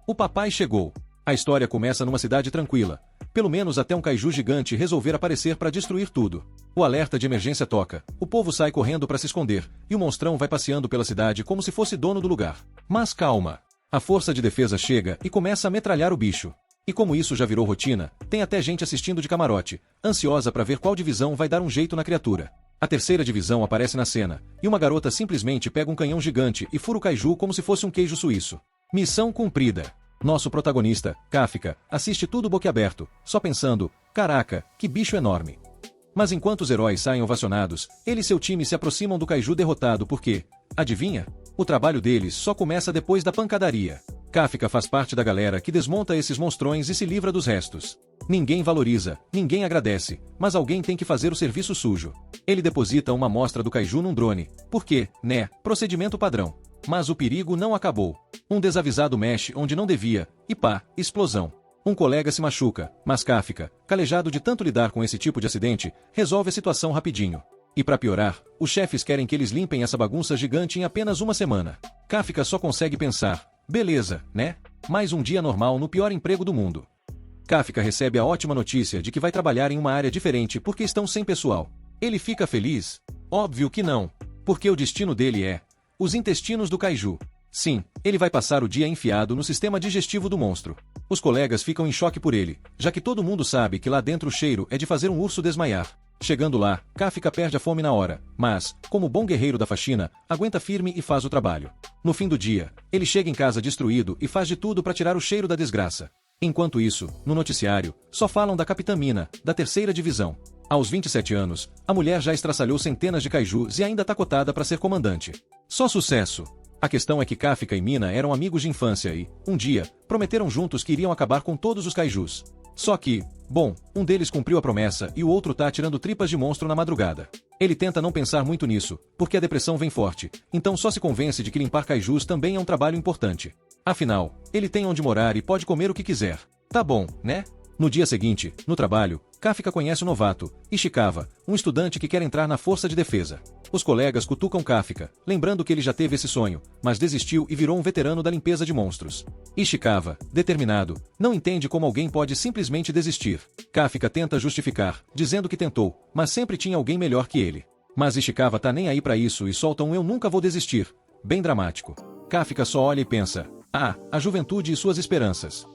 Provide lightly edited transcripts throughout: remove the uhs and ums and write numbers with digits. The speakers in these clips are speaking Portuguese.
O papai chegou. A história começa numa cidade tranquila. Pelo menos até um kaiju gigante resolver aparecer para destruir tudo. O alerta de emergência toca, o povo sai correndo para se esconder, e o monstrão vai passeando pela cidade como se fosse dono do lugar. Mas calma! A força de defesa chega e começa a metralhar o bicho. E como isso já virou rotina, tem até gente assistindo de camarote, ansiosa para ver qual divisão vai dar um jeito na criatura. A terceira divisão aparece na cena, e uma garota simplesmente pega um canhão gigante e fura o kaiju como se fosse um queijo suíço. Missão cumprida. Nosso protagonista, Kafka, assiste tudo boquiaberto, só pensando, caraca, que bicho enorme. Mas enquanto os heróis saem ovacionados, ele e seu time se aproximam do kaiju derrotado porque, adivinha? O trabalho deles só começa depois da pancadaria. Kafka faz parte da galera que desmonta esses monstrões e se livra dos restos. Ninguém valoriza, ninguém agradece, mas alguém tem que fazer o serviço sujo. Ele deposita uma amostra do kaiju num drone, porque, né, procedimento padrão. Mas o perigo não acabou. Um desavisado mexe onde não devia, e pá, explosão. Um colega se machuca, mas Kafka, calejado de tanto lidar com esse tipo de acidente, resolve a situação rapidinho. E para piorar, os chefes querem que eles limpem essa bagunça gigante em apenas uma semana. Kafka só consegue pensar, beleza, né? Mais um dia normal no pior emprego do mundo. Kafka recebe a ótima notícia de que vai trabalhar em uma área diferente porque estão sem pessoal. Ele fica feliz? Óbvio que não, porque o destino dele é os intestinos do kaiju. Sim, ele vai passar o dia enfiado no sistema digestivo do monstro. Os colegas ficam em choque por ele, já que todo mundo sabe que lá dentro o cheiro é de fazer um urso desmaiar. Chegando lá, Kafka perde a fome na hora, mas, como bom guerreiro da faxina, aguenta firme e faz o trabalho. No fim do dia, ele chega em casa destruído e faz de tudo para tirar o cheiro da desgraça. Enquanto isso, no noticiário, só falam da Capitã Mina, da terceira divisão. Aos 27 anos, a mulher já estraçalhou centenas de kaijus e ainda tá cotada para ser comandante. Só sucesso! A questão é que Kafka e Mina eram amigos de infância e, um dia, prometeram juntos que iriam acabar com todos os kaijus. Só que, bom, um deles cumpriu a promessa e o outro tá tirando tripas de monstro na madrugada. Ele tenta não pensar muito nisso, porque a depressão vem forte, então só se convence de que limpar kaijus também é um trabalho importante. Afinal, ele tem onde morar e pode comer o que quiser. Tá bom, né? No dia seguinte, no trabalho, Kafka conhece o novato, Ishikawa, um estudante que quer entrar na força de defesa. Os colegas cutucam Kafka, lembrando que ele já teve esse sonho, mas desistiu e virou um veterano da limpeza de monstros. Ishikawa, determinado, não entende como alguém pode simplesmente desistir. Kafka tenta justificar, dizendo que tentou, mas sempre tinha alguém melhor que ele. Mas Ishikawa tá nem aí pra isso e solta um "eu nunca vou desistir", bem dramático. Kafka só olha e pensa, a juventude e suas esperanças.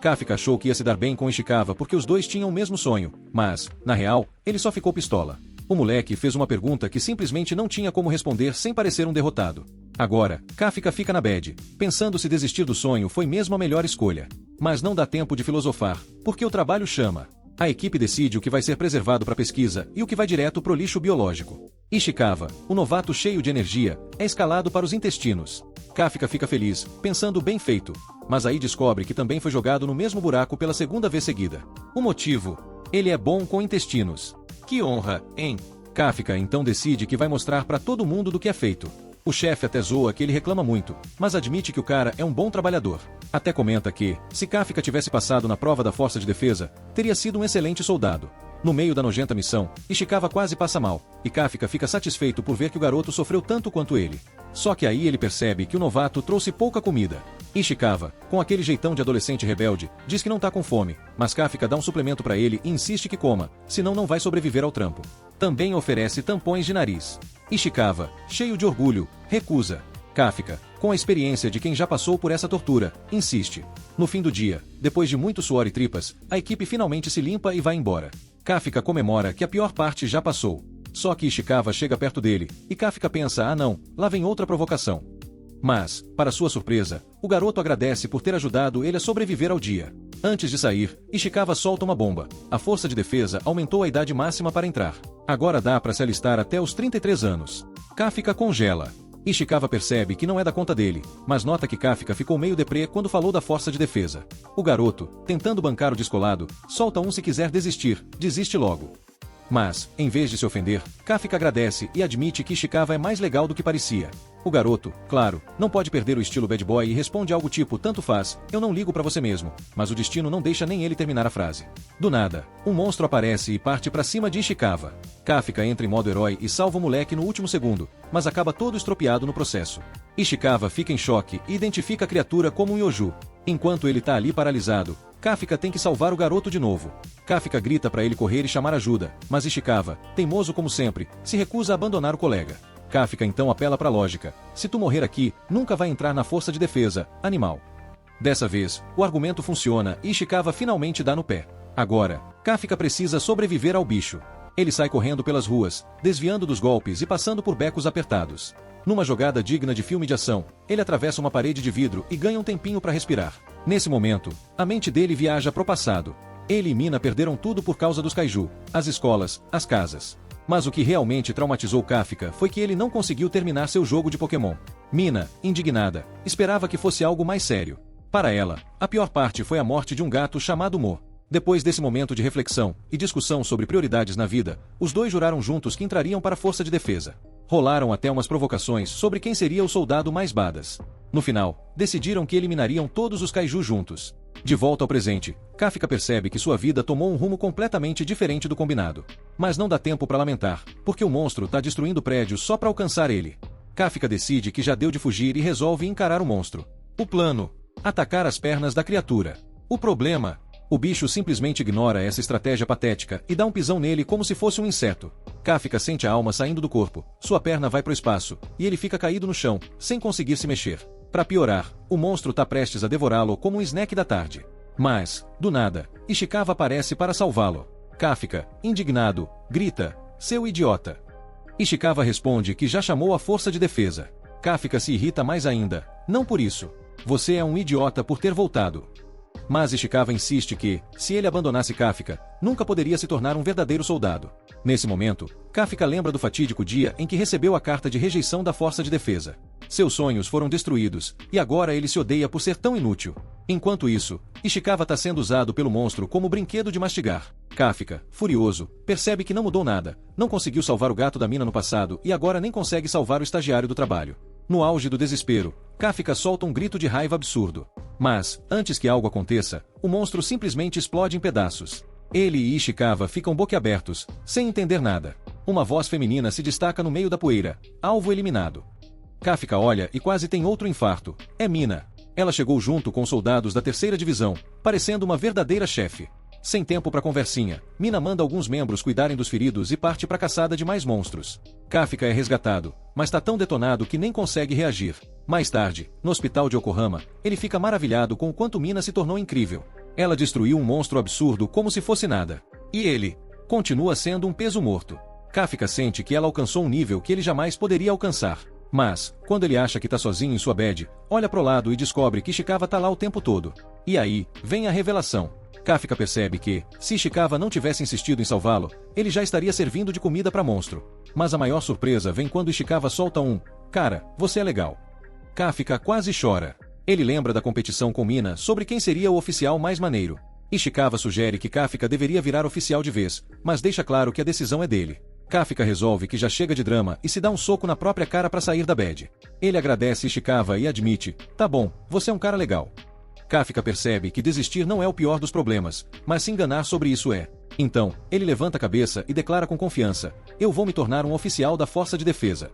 Kafka achou que ia se dar bem com Ishikawa porque os dois tinham o mesmo sonho, mas, na real, ele só ficou pistola. O moleque fez uma pergunta que simplesmente não tinha como responder sem parecer um derrotado. Agora, Kafka fica na bad, pensando se desistir do sonho foi mesmo a melhor escolha. Mas não dá tempo de filosofar, porque o trabalho chama. A equipe decide o que vai ser preservado para pesquisa e o que vai direto pro lixo biológico. Ishikawa, o novato cheio de energia, é escalado para os intestinos. Kafka fica feliz, pensando bem feito, mas aí descobre que também foi jogado no mesmo buraco pela segunda vez seguida. O motivo? Ele é bom com intestinos. Que honra, hein? Kafka então decide que vai mostrar para todo mundo do que é feito. O chefe até zoa que ele reclama muito, mas admite que o cara é um bom trabalhador. Até comenta que, se Kafka tivesse passado na prova da força de defesa, teria sido um excelente soldado. No meio da nojenta missão, Ishikawa quase passa mal, e Kafka fica satisfeito por ver que o garoto sofreu tanto quanto ele. Só que aí ele percebe que o novato trouxe pouca comida. Ishikawa, com aquele jeitão de adolescente rebelde, diz que não tá com fome, mas Kafka dá um suplemento pra ele e insiste que coma, senão não vai sobreviver ao trampo. Também oferece tampões de nariz. Ishikawa, cheio de orgulho, recusa. Kafka, com a experiência de quem já passou por essa tortura, insiste. No fim do dia, depois de muito suor e tripas, a equipe finalmente se limpa e vai embora. Kafka comemora que a pior parte já passou. Só que Ishikawa chega perto dele, e Kafka pensa, não, lá vem outra provocação. Mas, para sua surpresa, o garoto agradece por ter ajudado ele a sobreviver ao dia. Antes de sair, Ishikawa solta uma bomba. A força de defesa aumentou a idade máxima para entrar. Agora dá para se alistar até os 33 anos. Kafka congela. Ishikawa percebe que não é da conta dele, mas nota que Kafka ficou meio deprê quando falou da força de defesa. O garoto, tentando bancar o descolado, solta um se quiser desistir, desiste logo. Mas, em vez de se ofender, Kafka agradece e admite que Ishikawa é mais legal do que parecia. O garoto, claro, não pode perder o estilo bad boy e responde algo tipo tanto faz, eu não ligo pra você mesmo, mas o destino não deixa nem ele terminar a frase. Do nada, um monstro aparece e parte pra cima de Ishikawa. Kafka entra em modo herói e salva o moleque no último segundo, mas acaba todo estropiado no processo. Ishikawa fica em choque e identifica a criatura como um Yoju. Enquanto ele tá ali paralisado, Kafka tem que salvar o garoto de novo. Kafka grita pra ele correr e chamar ajuda, mas Ishikawa, teimoso como sempre, se recusa a abandonar o colega. Kafka então apela pra lógica. Se tu morrer aqui, nunca vai entrar na força de defesa, animal. Dessa vez, o argumento funciona e Ishikawa finalmente dá no pé. Agora, Kafka precisa sobreviver ao bicho. Ele sai correndo pelas ruas, desviando dos golpes e passando por becos apertados. Numa jogada digna de filme de ação, ele atravessa uma parede de vidro e ganha um tempinho para respirar. Nesse momento, a mente dele viaja pro passado. Ele e Mina perderam tudo por causa dos kaiju, as escolas, as casas. Mas o que realmente traumatizou Kafka foi que ele não conseguiu terminar seu jogo de Pokémon. Mina, indignada, esperava que fosse algo mais sério. Para ela, a pior parte foi a morte de um gato chamado Mo. Depois desse momento de reflexão e discussão sobre prioridades na vida, os dois juraram juntos que entrariam para a força de defesa. Rolaram até umas provocações sobre quem seria o soldado mais badass. No final, decidiram que eliminariam todos os kaiju juntos. De volta ao presente, Kafka percebe que sua vida tomou um rumo completamente diferente do combinado. Mas não dá tempo para lamentar, porque o monstro tá destruindo prédios só para alcançar ele. Kafka decide que já deu de fugir e resolve encarar o monstro. O plano: atacar as pernas da criatura. O problema: o bicho simplesmente ignora essa estratégia patética e dá um pisão nele como se fosse um inseto. Kafka sente a alma saindo do corpo, sua perna vai pro espaço, e ele fica caído no chão, sem conseguir se mexer. Para piorar, o monstro tá prestes a devorá-lo como um snack da tarde. Mas, do nada, Ishikawa aparece para salvá-lo. Kafka, indignado, grita: seu idiota! Ishikawa responde que já chamou a força de defesa. Kafka se irrita mais ainda: não por isso. Você é um idiota por ter voltado. Mas Ishikawa insiste que, se ele abandonasse Kafka, nunca poderia se tornar um verdadeiro soldado. Nesse momento, Kafka lembra do fatídico dia em que recebeu a carta de rejeição da força de defesa. Seus sonhos foram destruídos, e agora ele se odeia por ser tão inútil. Enquanto isso, Ishikawa está sendo usado pelo monstro como brinquedo de mastigar. Kafka, furioso, percebe que não mudou nada, não conseguiu salvar o gato da mina no passado e agora nem consegue salvar o estagiário do trabalho. No auge do desespero, Kafka solta um grito de raiva absurdo. Mas, antes que algo aconteça, o monstro simplesmente explode em pedaços. Ele e Ishikawa ficam boquiabertos, sem entender nada. Uma voz feminina se destaca no meio da poeira: alvo eliminado. Kafka olha e quase tem outro infarto. É Mina. Ela chegou junto com soldados da 3ª divisão, parecendo uma verdadeira chefe. Sem tempo para conversinha, Mina manda alguns membros cuidarem dos feridos e parte para a caçada de mais monstros. Kafka é resgatado, mas tá tão detonado que nem consegue reagir. Mais tarde, no hospital de Yokohama, ele fica maravilhado com o quanto Mina se tornou incrível. Ela destruiu um monstro absurdo como se fosse nada. E ele continua sendo um peso morto. Kafka sente que ela alcançou um nível que ele jamais poderia alcançar. Mas, quando ele acha que tá sozinho em sua bed, olha pro lado e descobre que Ishikawa tá lá o tempo todo. E aí, vem a revelação. Kafka percebe que, se Ishikawa não tivesse insistido em salvá-lo, ele já estaria servindo de comida para monstro. Mas a maior surpresa vem quando Ishikawa solta um: cara, você é legal. Kafka quase chora. Ele lembra da competição com Mina sobre quem seria o oficial mais maneiro. Ishikawa sugere que Kafka deveria virar oficial de vez, mas deixa claro que a decisão é dele. Kafka resolve que já chega de drama e se dá um soco na própria cara para sair da bad. Ele agradece Ishikawa e admite: tá bom, você é um cara legal. Kafka percebe que desistir não é o pior dos problemas, mas se enganar sobre isso é. Então, ele levanta a cabeça e declara com confiança: eu vou me tornar um oficial da força de defesa.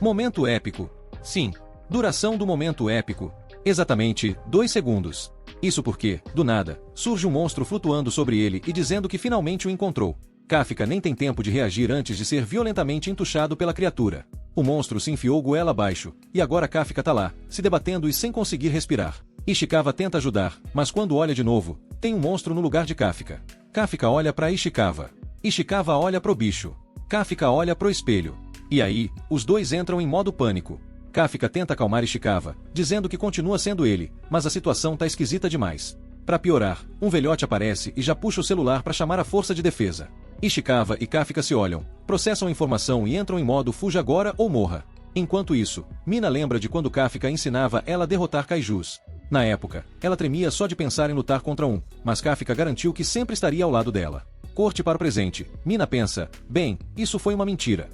Momento épico. Sim. Duração do momento épico: exatamente 2 segundos. Isso porque, do nada, surge um monstro flutuando sobre ele e dizendo que finalmente o encontrou. Kafka nem tem tempo de reagir antes de ser violentamente entuchado pela criatura. O monstro se enfiou goela abaixo, e agora Kafka tá lá, se debatendo e sem conseguir respirar. Ishikawa tenta ajudar, mas quando olha de novo, tem um monstro no lugar de Kafka. Kafka olha pra Ishikawa. Ishikawa olha pro bicho. Kafka olha pro espelho. E aí, os dois entram em modo pânico. Kafka tenta acalmar Ishikawa, dizendo que continua sendo ele, mas a situação tá esquisita demais. Pra piorar, um velhote aparece e já puxa o celular pra chamar a força de defesa. Ishikawa e Kafka se olham, processam a informação e entram em modo fuja agora ou morra. Enquanto isso, Mina lembra de quando Kafka ensinava ela a derrotar kaijus. Na época, ela tremia só de pensar em lutar contra um, mas Kafka garantiu que sempre estaria ao lado dela. Corte para o presente. Mina pensa: bem, isso foi uma mentira.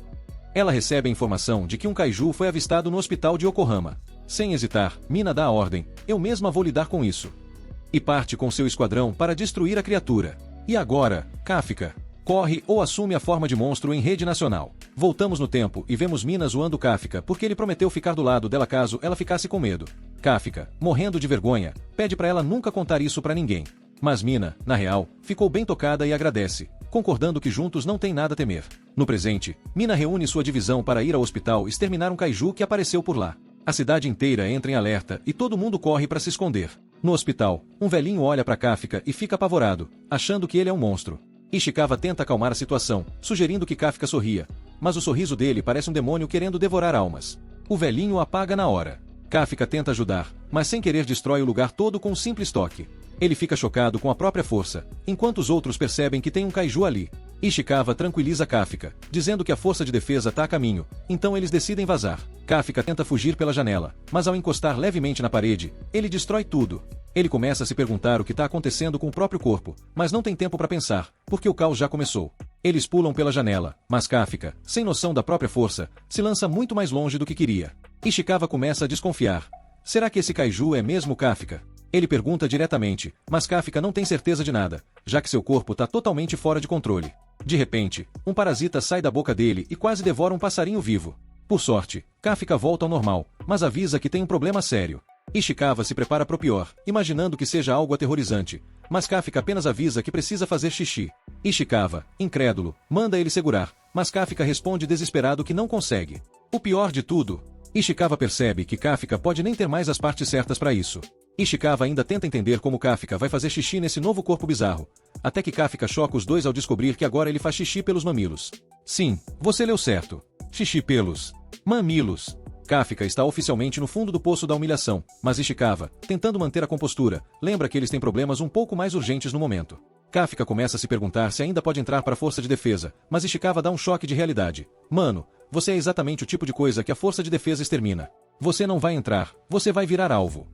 Ela recebe a informação de que um kaiju foi avistado no hospital de Yokohama. Sem hesitar, Mina dá a ordem: eu mesma vou lidar com isso. E parte com seu esquadrão para destruir a criatura. E agora, Kafka corre ou assume a forma de monstro em rede nacional. Voltamos no tempo e vemos Mina zoando Kafka porque ele prometeu ficar do lado dela caso ela ficasse com medo. Kafka, morrendo de vergonha, pede para ela nunca contar isso para ninguém. Mas Mina, na real, ficou bem tocada e agradece, concordando que juntos não tem nada a temer. No presente, Mina reúne sua divisão para ir ao hospital exterminar um kaiju que apareceu por lá. A cidade inteira entra em alerta e todo mundo corre para se esconder. No hospital, um velhinho olha para Kafka e fica apavorado, achando que ele é um monstro. Ishikawa tenta acalmar a situação, sugerindo que Kafka sorria, mas o sorriso dele parece um demônio querendo devorar almas. O velhinho apaga na hora. Kafka tenta ajudar, mas sem querer destrói o lugar todo com um simples toque. Ele fica chocado com a própria força, enquanto os outros percebem que tem um kaiju ali. Ishikawa tranquiliza Kafka, dizendo que a força de defesa está a caminho, então eles decidem vazar. Kafka tenta fugir pela janela, mas ao encostar levemente na parede, ele destrói tudo. Ele começa a se perguntar o que está acontecendo com o próprio corpo, mas não tem tempo para pensar, porque o caos já começou. Eles pulam pela janela, mas Kafka, sem noção da própria força, se lança muito mais longe do que queria. Ishikawa começa a desconfiar. Será que esse kaiju é mesmo Kafka? Ele pergunta diretamente, mas Kafka não tem certeza de nada, já que seu corpo está totalmente fora de controle. De repente, um parasita sai da boca dele e quase devora um passarinho vivo. Por sorte, Kafka volta ao normal, mas avisa que tem um problema sério. Ishikawa se prepara para o pior, imaginando que seja algo aterrorizante, mas Kafka apenas avisa que precisa fazer xixi. Ishikawa, incrédulo, manda ele segurar, mas Kafka responde desesperado que não consegue. O pior de tudo, Ishikawa percebe que Kafka pode nem ter mais as partes certas para isso. Ishikawa ainda tenta entender como Kafka vai fazer xixi nesse novo corpo bizarro, até que Kafka choca os dois ao descobrir que agora ele faz xixi pelos mamilos. Sim, você leu certo. Xixi pelos mamilos. Kafka está oficialmente no fundo do poço da humilhação, mas Ishikawa, tentando manter a compostura, lembra que eles têm problemas um pouco mais urgentes no momento. Kafka começa a se perguntar se ainda pode entrar para a força de defesa, mas Ishikawa dá um choque de realidade. Mano, você é exatamente o tipo de coisa que a força de defesa extermina. Você não vai entrar, você vai virar alvo.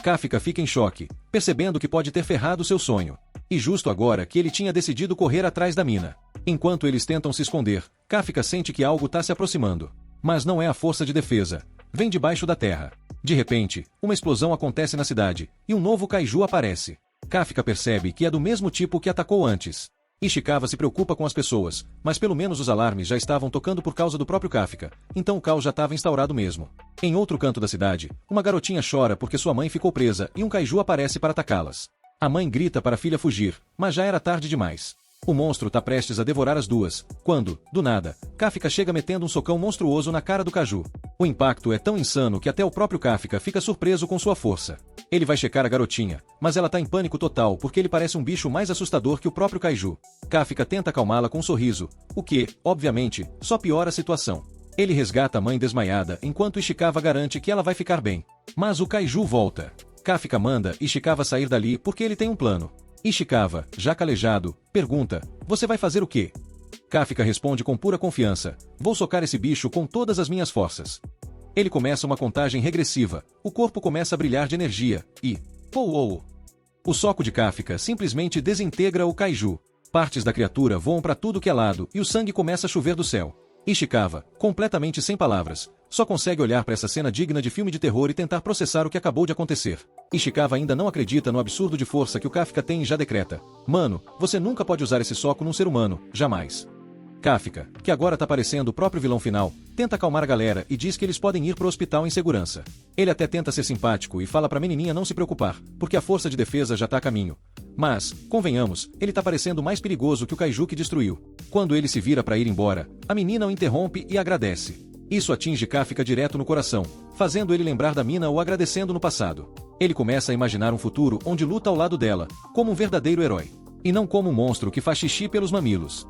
Kafka fica em choque, percebendo que pode ter ferrado seu sonho. E justo agora que ele tinha decidido correr atrás da mina. Enquanto eles tentam se esconder, Kafka sente que algo está se aproximando. Mas não é a força de defesa. Vem debaixo da terra. De repente, uma explosão acontece na cidade, e um novo kaiju aparece. Kafka percebe que é do mesmo tipo que atacou antes. Ishikawa se preocupa com as pessoas, mas pelo menos os alarmes já estavam tocando por causa do próprio Kafka, então o caos já estava instaurado mesmo. Em outro canto da cidade, uma garotinha chora porque sua mãe ficou presa e um kaiju aparece para atacá-las. A mãe grita para a filha fugir, mas já era tarde demais. O monstro está prestes a devorar as duas, quando, do nada, Kafka chega metendo um socão monstruoso na cara do kaiju. O impacto é tão insano que até o próprio Kafka fica surpreso com sua força. Ele vai checar a garotinha, mas ela está em pânico total porque ele parece um bicho mais assustador que o próprio kaiju. Kafka tenta acalmá-la com um sorriso, o que, obviamente, só piora a situação. Ele resgata a mãe desmaiada enquanto Ishikawa garante que ela vai ficar bem. Mas o kaiju volta. Kafka manda Ishikawa sair dali porque ele tem um plano. Ishikawa, já calejado, pergunta: você vai fazer o quê? Kafka responde com pura confiança: vou socar esse bicho com todas as minhas forças. Ele começa uma contagem regressiva, o corpo começa a brilhar de energia, e... Pou! O soco de Kafka simplesmente desintegra o kaiju. Partes da criatura voam para tudo que é lado e o sangue começa a chover do céu. Ishikawa, completamente sem palavras, só consegue olhar para essa cena digna de filme de terror e tentar processar o que acabou de acontecer. Ishikawa ainda não acredita no absurdo de força que o Kafka tem e já decreta: mano, você nunca pode usar esse soco num ser humano, jamais. Kafka, que agora tá parecendo o próprio vilão final, tenta acalmar a galera e diz que eles podem ir pro hospital em segurança. Ele até tenta ser simpático e fala pra menininha não se preocupar, porque a força de defesa já tá a caminho. Mas, convenhamos, ele tá parecendo mais perigoso que o kaiju que destruiu. Quando ele se vira pra ir embora, a menina o interrompe e agradece. Isso atinge Kafka direto no coração, fazendo ele lembrar da mina o agradecendo no passado. Ele começa a imaginar um futuro onde luta ao lado dela, como um verdadeiro herói. E não como um monstro que faz xixi pelos mamilos.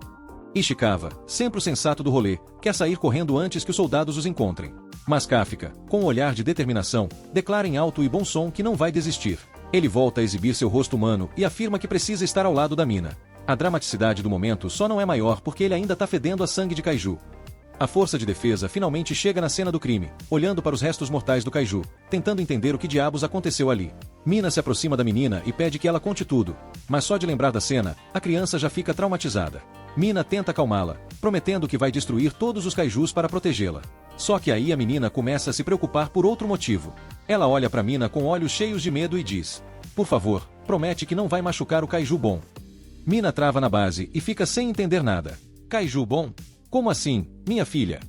Ishikawa, sempre o sensato do rolê, quer sair correndo antes que os soldados os encontrem. Mas Kafka, com um olhar de determinação, declara em alto e bom som que não vai desistir. Ele volta a exibir seu rosto humano e afirma que precisa estar ao lado da mina. A dramaticidade do momento só não é maior porque ele ainda tá fedendo a sangue de kaiju. A força de defesa finalmente chega na cena do crime, olhando para os restos mortais do kaiju, tentando entender o que diabos aconteceu ali. Mina se aproxima da menina e pede que ela conte tudo, mas só de lembrar da cena, a criança já fica traumatizada. Mina tenta acalmá-la, prometendo que vai destruir todos os kaijus para protegê-la. Só que aí a menina começa a se preocupar por outro motivo. Ela olha para Mina com olhos cheios de medo e diz: "Por favor, promete que não vai machucar o kaiju bom." Mina trava na base e fica sem entender nada. Kaiju bom? Como assim, minha filha?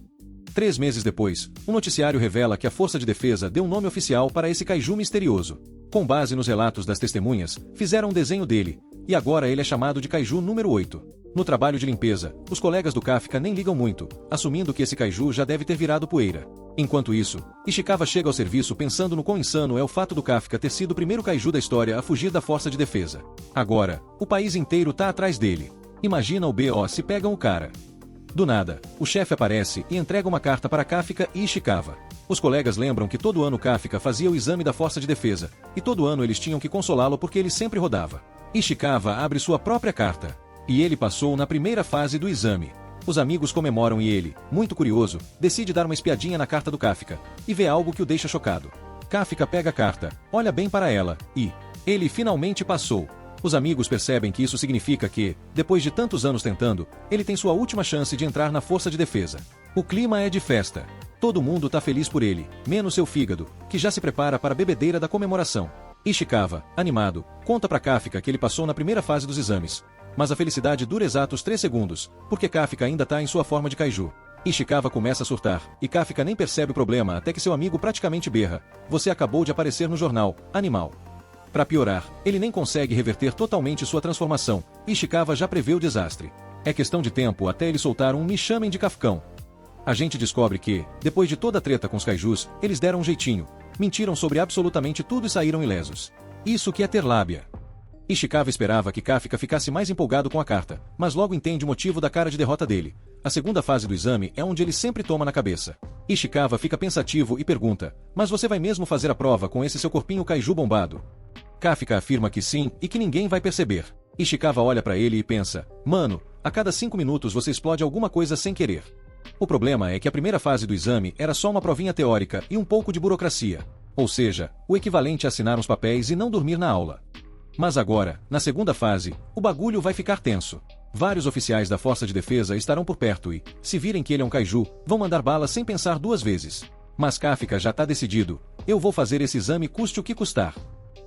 3 meses depois, o noticiário revela que a Força de Defesa deu um nome oficial para esse kaiju misterioso. Com base nos relatos das testemunhas, fizeram um desenho dele, e agora ele é chamado de Kaiju número 8. No trabalho de limpeza, os colegas do Kafka nem ligam muito, assumindo que esse kaiju já deve ter virado poeira. Enquanto isso, Ishikawa chega ao serviço pensando no quão insano é o fato do Kafka ter sido o primeiro kaiju da história a fugir da Força de Defesa. Agora, o país inteiro tá atrás dele. Imagina o BO se pegam o cara. Do nada, o chefe aparece e entrega uma carta para Kafka e Ishikawa. Os colegas lembram que todo ano Kafka fazia o exame da Força de Defesa, e todo ano eles tinham que consolá-lo porque ele sempre rodava. Ishikawa abre sua própria carta. E ele passou na primeira fase do exame. Os amigos comemoram e ele, muito curioso, decide dar uma espiadinha na carta do Kafka, e vê algo que o deixa chocado. Kafka pega a carta, olha bem para ela, e ele finalmente passou. Os amigos percebem que isso significa que, depois de tantos anos tentando, ele tem sua última chance de entrar na Força de Defesa. O clima é de festa. Todo mundo tá feliz por ele, menos seu fígado, que já se prepara para a bebedeira da comemoração. Ishikawa, animado, conta para Kafka que ele passou na primeira fase dos exames. Mas a felicidade dura exatos 3 segundos, porque Kafka ainda tá em sua forma de kaiju. Ishikawa começa a surtar, e Kafka nem percebe o problema até que seu amigo praticamente berra: "Você acabou de aparecer no jornal, animal." Para piorar, ele nem consegue reverter totalmente sua transformação, e Ishikawa já prevê o desastre. É questão de tempo até eles soltar um "me chamem de Kafkão." A gente descobre que, depois de toda a treta com os kaijus, eles deram um jeitinho, mentiram sobre absolutamente tudo e saíram ilesos. Isso que é ter lábia. Ishikawa esperava que Kafka ficasse mais empolgado com a carta, mas logo entende o motivo da cara de derrota dele. A segunda fase do exame é onde ele sempre toma na cabeça. Ishikawa fica pensativo e pergunta: "Mas você vai mesmo fazer a prova com esse seu corpinho kaiju bombado?" Kafka afirma que sim e que ninguém vai perceber. Ishikawa olha para ele e pensa: "Mano, a cada 5 minutos você explode alguma coisa sem querer." O problema é que a primeira fase do exame era só uma provinha teórica e um pouco de burocracia. Ou seja, o equivalente a assinar uns papéis e não dormir na aula. Mas agora, na segunda fase, o bagulho vai ficar tenso. Vários oficiais da Força de Defesa estarão por perto e, se virem que ele é um kaiju, vão mandar bala sem pensar 2 vezes. Mas Kafka já tá decidido: "Eu vou fazer esse exame custe o que custar."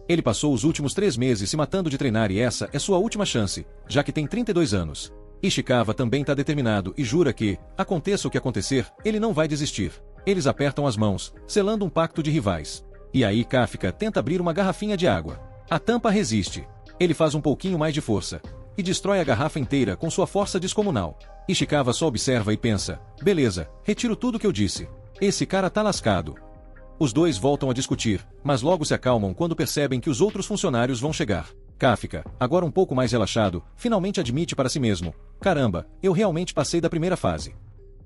Ele passou os últimos 3 meses se matando de treinar e essa é sua última chance, já que tem 32 anos. Ishikawa também tá determinado e jura que, aconteça o que acontecer, ele não vai desistir. Eles apertam as mãos, selando um pacto de rivais. E aí Kafka tenta abrir uma garrafinha de água. A tampa resiste. Ele faz um pouquinho mais de força e destrói a garrafa inteira com sua força descomunal. Ishikawa só observa e pensa: "Beleza, retiro tudo que eu disse. Esse cara tá lascado." Os dois voltam a discutir, mas logo se acalmam quando percebem que os outros funcionários vão chegar. Kafka, agora um pouco mais relaxado, finalmente admite para si mesmo: "Caramba, eu realmente passei da primeira fase."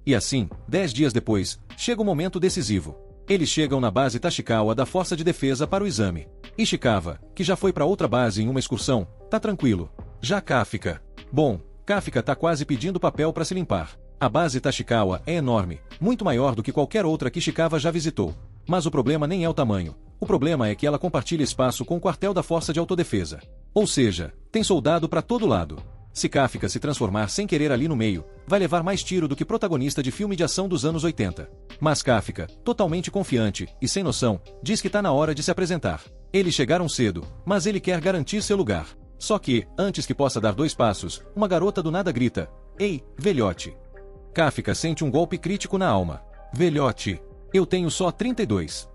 E assim, 10 dias depois, chega o momento decisivo. Eles chegam na base Tashikawa da Força de Defesa para o exame. Ishikawa, que já foi para outra base em uma excursão, tá tranquilo. Já Kafka. Bom, Kafka tá quase pedindo papel para se limpar. A base Tashikawa é enorme, muito maior do que qualquer outra que Ishikawa já visitou. Mas o problema nem é o tamanho. O problema é que ela compartilha espaço com o quartel da Força de Autodefesa. Ou seja, tem soldado para todo lado. Se Kafka se transformar sem querer ali no meio, vai levar mais tiro do que protagonista de filme de ação dos anos 80. Mas Kafka, totalmente confiante e sem noção, diz que tá na hora de se apresentar. Eles chegaram cedo, mas ele quer garantir seu lugar. Só que, antes que possa dar 2 passos, uma garota do nada grita: "Ei, velhote." Kafka sente um golpe crítico na alma. "Velhote, eu tenho só 32.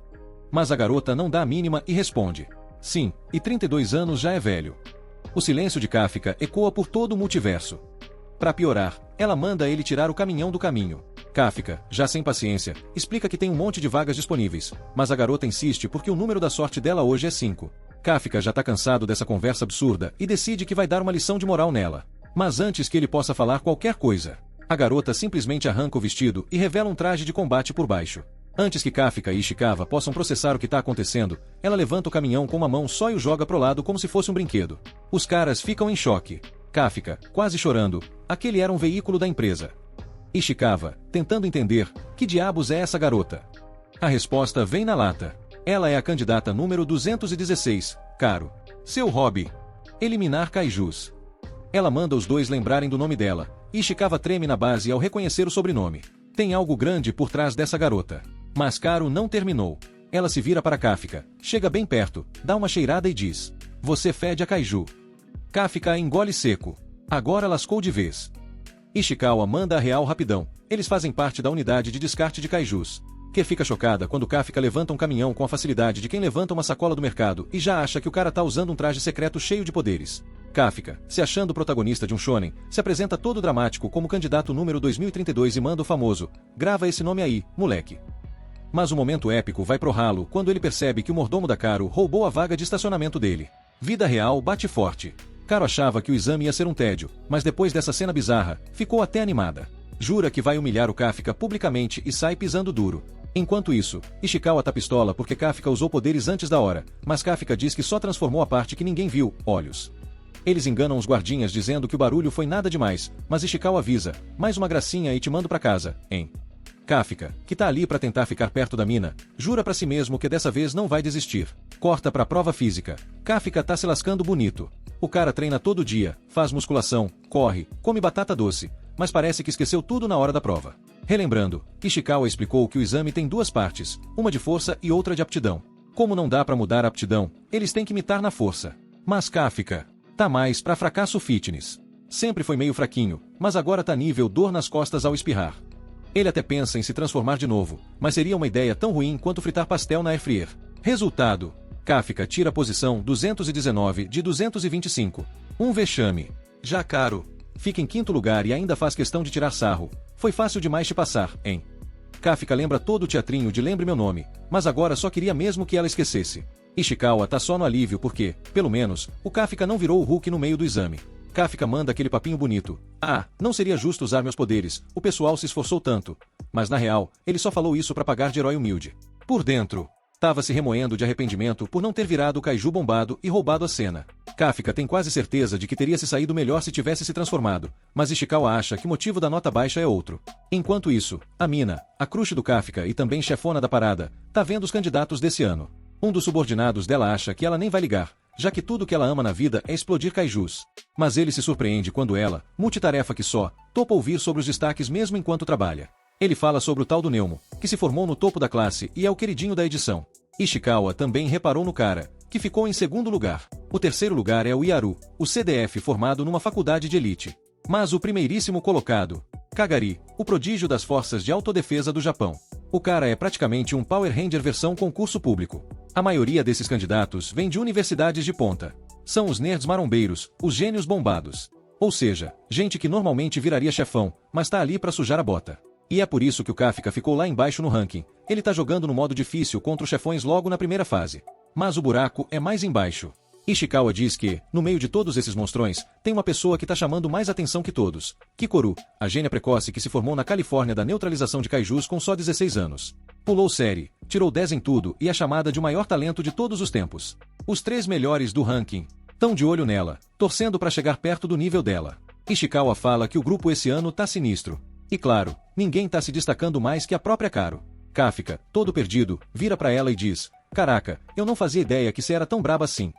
Mas a garota não dá a mínima e responde: "Sim, e 32 anos já é velho." O silêncio de Kafka ecoa por todo o multiverso. Para piorar, ela manda ele tirar o caminhão do caminho. Kafka, já sem paciência, explica que tem um monte de vagas disponíveis, mas a garota insiste porque o número da sorte dela hoje é 5. Kafka já tá cansado dessa conversa absurda e decide que vai dar uma lição de moral nela. Mas antes que ele possa falar qualquer coisa, a garota simplesmente arranca o vestido e revela um traje de combate por baixo. Antes que Kafka e Ishikawa possam processar o que está acontecendo, ela levanta o caminhão com uma mão só e o joga pro lado como se fosse um brinquedo. Os caras ficam em choque. Kafka, quase chorando: "Aquele era um veículo da empresa." Ishikawa, tentando entender, que diabos é essa garota? A resposta vem na lata. Ela é a candidata número 216, Caro. Seu hobby? Eliminar kaijus. Ela manda os dois lembrarem do nome dela. Ishikawa treme na base ao reconhecer o sobrenome. Tem algo grande por trás dessa garota. Mas Caro não terminou. Ela se vira para Kafka, chega bem perto, dá uma cheirada e diz: você fede a kaiju. Kafka engole seco. Agora lascou de vez. Ishikawa manda a real rapidão. Eles fazem parte da unidade de descarte de kaijus. Que fica chocada quando Kafka levanta um caminhão com a facilidade de quem levanta uma sacola do mercado e já acha que o cara tá usando um traje secreto cheio de poderes. Kafka, se achando protagonista de um shonen, se apresenta todo dramático como candidato número 2032 e manda o famoso: grava esse nome aí, moleque. Mas o momento épico vai pro ralo quando ele percebe que o mordomo da Caro roubou a vaga de estacionamento dele. Vida real bate forte. Caro achava que o exame ia ser um tédio, mas depois dessa cena bizarra, ficou até animada. Jura que vai humilhar o Kafka publicamente e sai pisando duro. Enquanto isso, Ishikawa tá pistola porque Kafka usou poderes antes da hora, mas Kafka diz que só transformou a parte que ninguém viu, olhos. Eles enganam os guardinhas dizendo que o barulho foi nada demais, mas Ishikawa avisa: mais uma gracinha e te mando pra casa, hein? Kafka, que tá ali pra tentar ficar perto da mina, jura pra si mesmo que dessa vez não vai desistir. Corta pra prova física. Kafka tá se lascando bonito. O cara treina todo dia, faz musculação, corre, come batata doce, mas parece que esqueceu tudo na hora da prova. Relembrando, Ishikawa explicou que o exame tem duas partes, uma de força e outra de aptidão. Como não dá pra mudar a aptidão, eles têm que imitar na força. Mas Kafka tá mais pra fracasso fitness. Sempre foi meio fraquinho, mas agora tá nível dor nas costas ao espirrar. Ele até pensa em se transformar de novo, mas seria uma ideia tão ruim quanto fritar pastel na airfryer. Resultado: Kafka tira a posição 219 de 225. Um vexame. Já Caro fica em quinto lugar e ainda faz questão de tirar sarro. Foi fácil demais te passar, hein? Kafka lembra todo o teatrinho de Lembre Meu Nome, mas agora só queria mesmo que ela esquecesse. Ishikawa tá só no alívio porque, pelo menos, o Kafka não virou o Hulk no meio do exame. Kafka manda aquele papinho bonito: ah, não seria justo usar meus poderes, o pessoal se esforçou tanto. Mas na real, ele só falou isso pra pagar de herói humilde. Por dentro, tava se remoendo de arrependimento por não ter virado o kaiju bombado e roubado a cena. Kafka tem quase certeza de que teria se saído melhor se tivesse se transformado, mas Ishikawa acha que o motivo da nota baixa é outro. Enquanto isso, a mina, a crush do Kafka e também chefona da parada, tá vendo os candidatos desse ano. Um dos subordinados dela acha que ela nem vai ligar, já que tudo que ela ama na vida é explodir kaijus. Mas ele se surpreende quando ela, multitarefa que só, topa ouvir sobre os destaques mesmo enquanto trabalha. Ele fala sobre o tal do Neumo, que se formou no topo da classe e é o queridinho da edição. Ishikawa também reparou no cara, que ficou em segundo lugar. O terceiro lugar é o Yaru, o CDF formado numa faculdade de elite. Mas o primeiríssimo colocado, Kagari, o prodígio das forças de autodefesa do Japão. O cara é praticamente um Power Ranger versão concurso público. A maioria desses candidatos vem de universidades de ponta. São os nerds marombeiros, os gênios bombados. Ou seja, gente que normalmente viraria chefão, mas tá ali pra sujar a bota. E é por isso que o Kafka ficou lá embaixo no ranking. Ele tá jogando no modo difícil contra os chefões logo na primeira fase. Mas o buraco é mais embaixo. Ishikawa diz que, no meio de todos esses monstrões, tem uma pessoa que tá chamando mais atenção que todos. Kikoru, a gênia precoce que se formou na Califórnia da neutralização de kaijus com só 16 anos. Pulou série, tirou 10 em tudo e é chamada de o maior talento de todos os tempos. Os 3 melhores do ranking tão de olho nela, torcendo pra chegar perto do nível dela. Ishikawa fala que o grupo esse ano tá sinistro. E claro, ninguém tá se destacando mais que a própria Caro. Kafka, todo perdido, vira pra ela e diz: caraca, eu não fazia ideia que você era tão braba assim.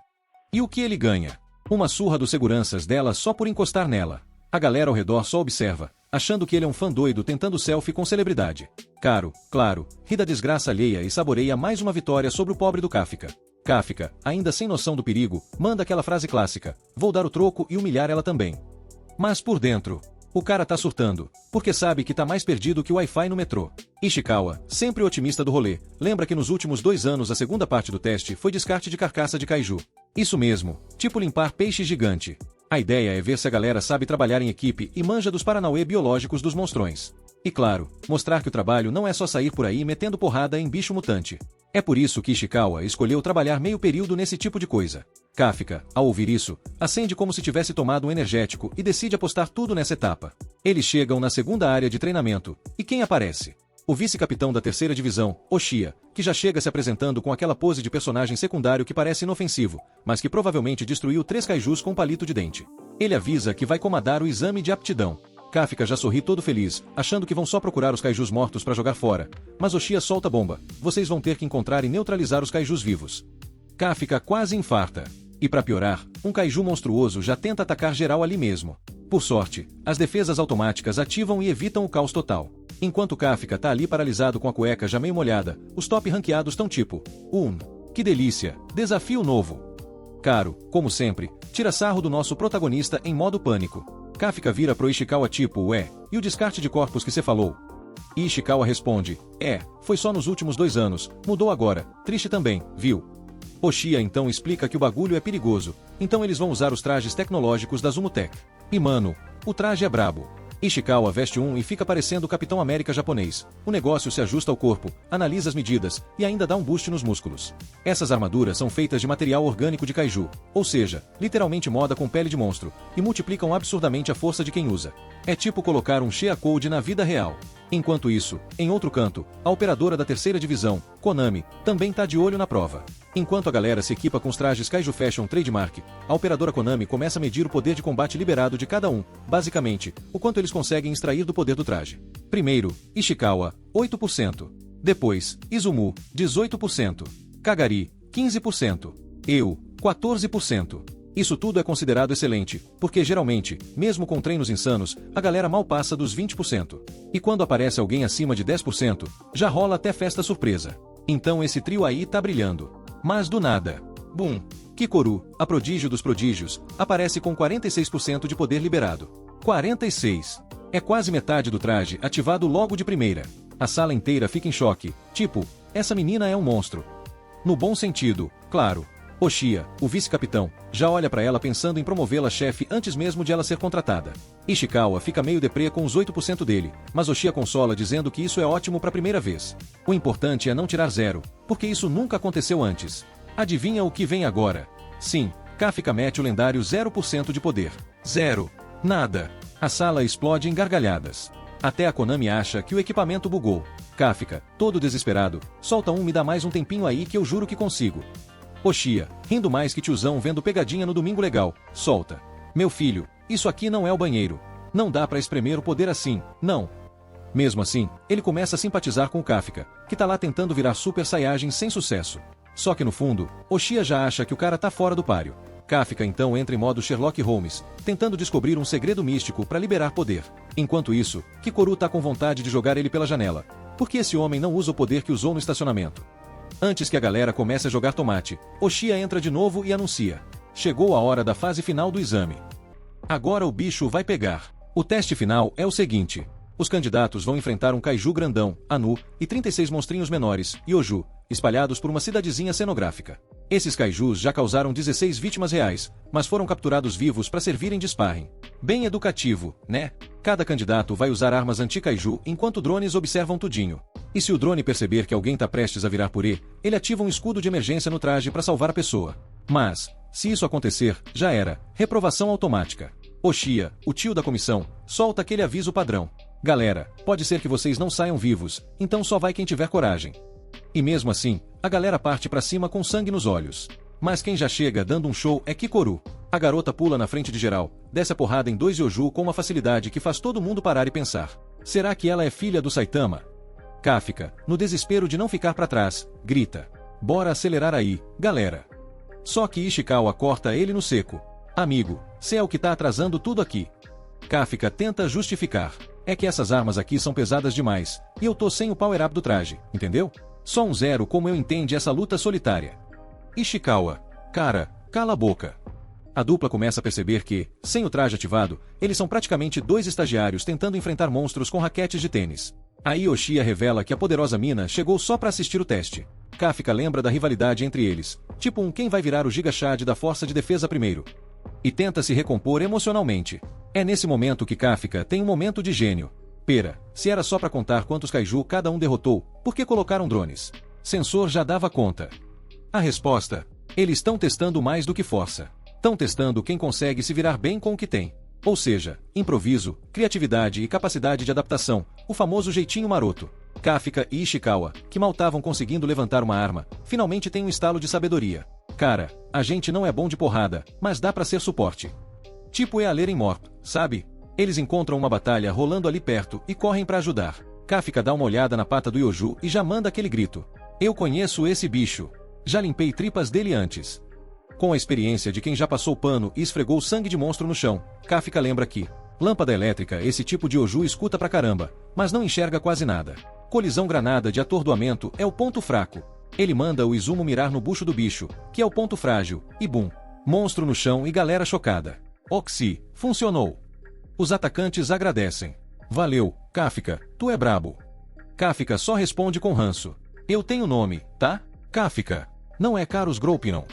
E o que ele ganha? Uma surra dos seguranças dela só por encostar nela. A galera ao redor só observa, achando que ele é um fã doido tentando selfie com celebridade. Caro, claro, ri da desgraça alheia e saboreia mais uma vitória sobre o pobre do Kafka. Kafka, ainda sem noção do perigo, manda aquela frase clássica: vou dar o troco e humilhar ela também. Mas por dentro, o cara tá surtando, porque sabe que tá mais perdido que o Wi-Fi no metrô. Ishikawa, sempre otimista do rolê, lembra que nos últimos 2 anos a segunda parte do teste foi descarte de carcaça de kaiju. Isso mesmo, tipo limpar peixe gigante. A ideia é ver se a galera sabe trabalhar em equipe e manja dos paranauê biológicos dos monstrões. E claro, mostrar que o trabalho não é só sair por aí metendo porrada em bicho mutante. É por isso que Ishikawa escolheu trabalhar meio período nesse tipo de coisa. Kafka, ao ouvir isso, acende como se tivesse tomado um energético e decide apostar tudo nessa etapa. Eles chegam na segunda área de treinamento, e quem aparece? O vice-capitão da terceira divisão, Oshia, que já chega se apresentando com aquela pose de personagem secundário que parece inofensivo, mas que provavelmente destruiu 3 kaijus com um palito de dente. Ele avisa que vai comandar o exame de aptidão. Kafka já sorri todo feliz, achando que vão só procurar os kaijus mortos para jogar fora. Mas Oshia solta a bomba. Vocês vão ter que encontrar e neutralizar os kaijus vivos. Kafka quase infarta. E para piorar, um kaiju monstruoso já tenta atacar geral ali mesmo. Por sorte, as defesas automáticas ativam e evitam o caos total. Enquanto Kafka tá ali paralisado com a cueca já meio molhada, os top ranqueados tão tipo: que delícia, desafio novo. Caro, como sempre, tira sarro do nosso protagonista em modo pânico. Kafka vira pro Ishikawa tipo: e o descarte de corpos que cê falou? E Ishikawa responde: foi só nos últimos 2 anos, mudou agora, triste também, viu? Oshia então explica que o bagulho é perigoso, então eles vão usar os trajes tecnológicos da Zumutech. E mano, o traje é brabo. Ishikawa veste um e fica parecendo o Capitão América japonês. O negócio se ajusta ao corpo, analisa as medidas, e ainda dá um boost nos músculos. Essas armaduras são feitas de material orgânico de kaiju, ou seja, literalmente moda com pele de monstro, e multiplicam absurdamente a força de quem usa. É tipo colocar um Shea Code na vida real. Enquanto isso, em outro canto, a operadora da 3ª divisão, Konami, também tá de olho na prova. Enquanto a galera se equipa com os trajes Kaiju Fashion Trademark, a operadora Konami começa a medir o poder de combate liberado de cada um, basicamente, o quanto eles conseguem extrair do poder do traje. Primeiro, Ishikawa, 8%. Depois, Izumu, 18%. Kagari, 15%. Eu, 14%. Isso tudo é considerado excelente, porque geralmente, mesmo com treinos insanos, a galera mal passa dos 20%. E quando aparece alguém acima de 10%, já rola até festa surpresa. Então esse trio aí tá brilhando. Mas do nada. Bum! Kikoru, a prodígio dos prodígios, aparece com 46% de poder liberado. 46! É quase metade do traje ativado logo de primeira. A sala inteira fica em choque, tipo, essa menina é um monstro. No bom sentido, claro. Oshia, o vice-capitão, já olha pra ela pensando em promovê-la chefe antes mesmo de ela ser contratada. Ishikawa fica meio deprê com os 8% dele, mas Oshia consola dizendo que isso é ótimo pra primeira vez. O importante é não tirar 0, porque isso nunca aconteceu antes. Adivinha o que vem agora? Sim, Kafka mete o lendário 0% de poder. 0. Nada. A sala explode em gargalhadas. Até a Konami acha que o equipamento bugou. Kafka, todo desesperado, solta me dá mais um tempinho aí que eu juro que consigo. Oshia, rindo mais que tiozão vendo pegadinha no domingo legal, solta. Meu filho, isso aqui não é o banheiro. Não dá pra espremer o poder assim, não. Mesmo assim, ele começa a simpatizar com o Kafka, que tá lá tentando virar Super Saiyajin sem sucesso. Só que no fundo, Oshia já acha que o cara tá fora do páreo. Kafka então entra em modo Sherlock Holmes, tentando descobrir um segredo místico pra liberar poder. Enquanto isso, Kikoru tá com vontade de jogar ele pela janela. Porque esse homem não usa o poder que usou no estacionamento. Antes que a galera comece a jogar tomate, Oshia entra de novo e anuncia: chegou a hora da fase final do exame. Agora o bicho vai pegar. O teste final é o seguinte: os candidatos vão enfrentar um kaiju grandão, Anu, e 36 monstrinhos menores, Yoju, espalhados por uma cidadezinha cenográfica. Esses kaijus já causaram 16 vítimas reais, mas foram capturados vivos para servirem de sparring. Bem educativo, né? Cada candidato vai usar armas anti-kaiju enquanto drones observam tudinho. E se o drone perceber que alguém tá prestes a virar purê, ele ativa um escudo de emergência no traje para salvar a pessoa. Mas, se isso acontecer, já era. Reprovação automática. Oshia, o tio da comissão, solta aquele aviso padrão. Galera, pode ser que vocês não saiam vivos, então só vai quem tiver coragem. E mesmo assim, a galera parte pra cima com sangue nos olhos. Mas quem já chega dando um show é Kikoru. A garota pula na frente de geral, desce a porrada em 2 Yoju com uma facilidade que faz todo mundo parar e pensar. Será que ela é filha do Saitama? Kafka, no desespero de não ficar pra trás, grita: bora acelerar aí, galera. Só que Ishikawa corta ele no seco. Amigo, cê é o que tá atrasando tudo aqui. Kafka tenta justificar. É que essas armas aqui são pesadas demais, e eu tô sem o power-up do traje, entendeu? Só um 0 como eu entende essa luta solitária. Ishikawa, cara, cala a boca. A dupla começa a perceber que, sem o traje ativado, eles são praticamente 2 estagiários tentando enfrentar monstros com raquetes de tênis. Aí Oshia revela que a poderosa mina chegou só pra assistir o teste. Kafka lembra da rivalidade entre eles, tipo quem vai virar o Giga Chad da força de defesa primeiro. E tenta se recompor emocionalmente. É nesse momento que Kafka tem um momento de gênio. Pera, se era só pra contar quantos kaiju cada um derrotou, por que colocaram drones? Sensor já dava conta. A resposta: eles estão testando mais do que força. Estão testando quem consegue se virar bem com o que tem. Ou seja, improviso, criatividade e capacidade de adaptação, o famoso jeitinho maroto. Kafka e Ishikawa, que mal estavam conseguindo levantar uma arma, finalmente têm um estalo de sabedoria. Cara, a gente não é bom de porrada, mas dá pra ser suporte. Tipo Ealer em Morp, sabe? Eles encontram uma batalha rolando ali perto e correm para ajudar. Kafka dá uma olhada na pata do Yoju e já manda aquele grito. Eu conheço esse bicho. Já limpei tripas dele antes. Com a experiência de quem já passou pano e esfregou sangue de monstro no chão, Kafka lembra que lâmpada elétrica esse tipo de Yoju escuta pra caramba, mas não enxerga quase nada. Colisão granada de atordoamento é o ponto fraco. Ele manda o Izumo mirar no bucho do bicho, que é o ponto frágil, e bum. Monstro no chão e galera chocada. Oxi, funcionou. Os atacantes agradecem. Valeu, Kafka, tu é brabo. Kafka só responde com ranço. Eu tenho nome, tá? Kafka. Não é Carlos Groupe não.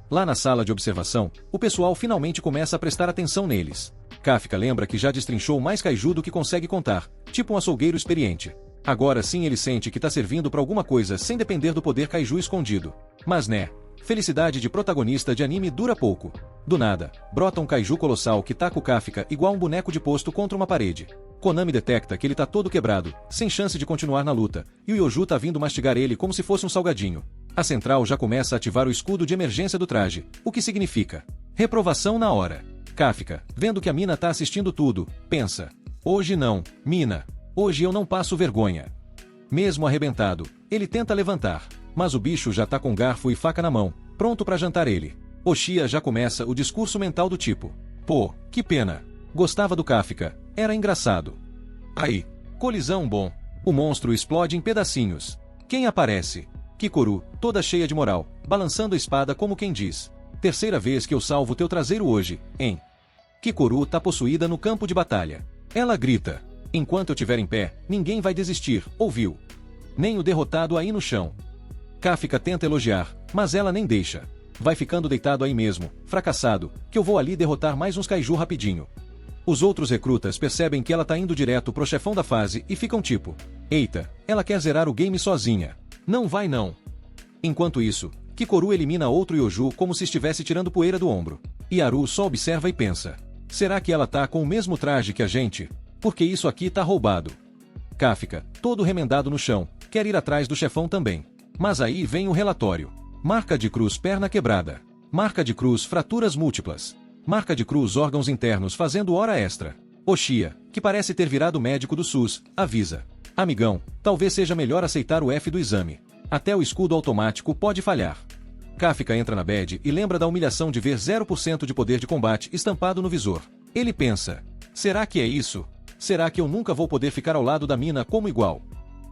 Lá na sala de observação, o pessoal finalmente começa a prestar atenção neles. Kafka lembra que já destrinchou mais kaiju do que consegue contar, tipo um açougueiro experiente. Agora sim ele sente que tá servindo pra alguma coisa sem depender do poder kaiju escondido. Mas né, felicidade de protagonista de anime dura pouco. Do nada, brota um kaiju colossal que taca o Kafka igual um boneco de posto contra uma parede. Konami detecta que ele tá todo quebrado, sem chance de continuar na luta, e o Yoju tá vindo mastigar ele como se fosse um salgadinho. A central já começa a ativar o escudo de emergência do traje, o que significa reprovação na hora. Kafka, vendo que a mina tá assistindo tudo, pensa: hoje não, mina. Hoje eu não passo vergonha. Mesmo arrebentado, ele tenta levantar, mas o bicho já tá com garfo e faca na mão, pronto pra jantar ele. Oshia já começa o discurso mental do tipo: pô, que pena. Gostava do Kafka, era engraçado. Aí, colisão bom. O monstro explode em pedacinhos. Quem aparece? Kikoru, toda cheia de moral, balançando a espada como quem diz: terceira vez que eu salvo teu traseiro hoje, hein? Kikoru tá possuída no campo de batalha. Ela grita: enquanto eu tiver em pé, ninguém vai desistir, ouviu? Nem o derrotado aí no chão. Kafka tenta elogiar, mas ela nem deixa. Vai ficando deitado aí mesmo, fracassado, que eu vou ali derrotar mais uns kaiju rapidinho. Os outros recrutas percebem que ela tá indo direto pro chefão da fase e ficam tipo: eita, ela quer zerar o game sozinha. Não vai não. Enquanto isso, Kikoru elimina outro Yoju como se estivesse tirando poeira do ombro. Yaru só observa e pensa: será que ela tá com o mesmo traje que a gente? Porque isso aqui tá roubado. Kafka, todo remendado no chão, quer ir atrás do chefão também. Mas aí vem o relatório. Marca de cruz perna quebrada. Marca de cruz fraturas múltiplas. Marca de cruz órgãos internos fazendo hora extra. Oshia, que parece ter virado médico do SUS, avisa: amigão, talvez seja melhor aceitar o F do exame. Até o escudo automático pode falhar. Kafka entra na bad e lembra da humilhação de ver 0% de poder de combate estampado no visor. Ele pensa: será que é isso? Será que eu nunca vou poder ficar ao lado da mina como igual?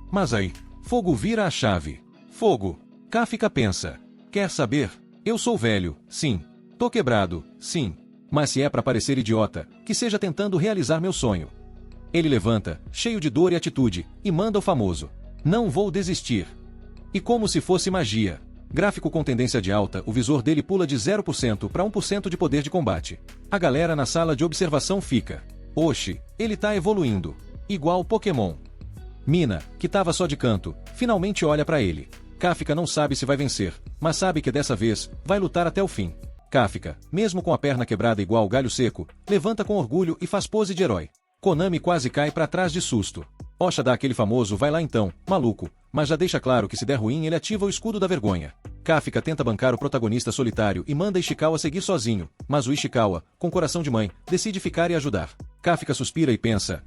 Mas aí, fogo vira a chave. Fogo. Kafka pensa: quer saber? Eu sou velho, sim. Tô quebrado, sim. Mas se é pra parecer idiota, que seja tentando realizar meu sonho. Ele levanta, cheio de dor e atitude, e manda o famoso: não vou desistir. E como se fosse magia. Gráfico com tendência de alta, o visor dele pula de 0% para 1% de poder de combate. A galera na sala de observação fica: oxe, ele tá evoluindo. Igual Pokémon. Mina, que tava só de canto, finalmente olha pra ele. Kafka não sabe se vai vencer, mas sabe que dessa vez, vai lutar até o fim. Kafka, mesmo com a perna quebrada igual galho seco, levanta com orgulho e faz pose de herói. Konami quase cai pra trás de susto. Osha dá aquele famoso vai lá então, maluco, mas já deixa claro que se der ruim ele ativa o escudo da vergonha. Kafka tenta bancar o protagonista solitário e manda Ishikawa seguir sozinho, mas o Ishikawa, com coração de mãe, decide ficar e ajudar. Kafka suspira e pensa: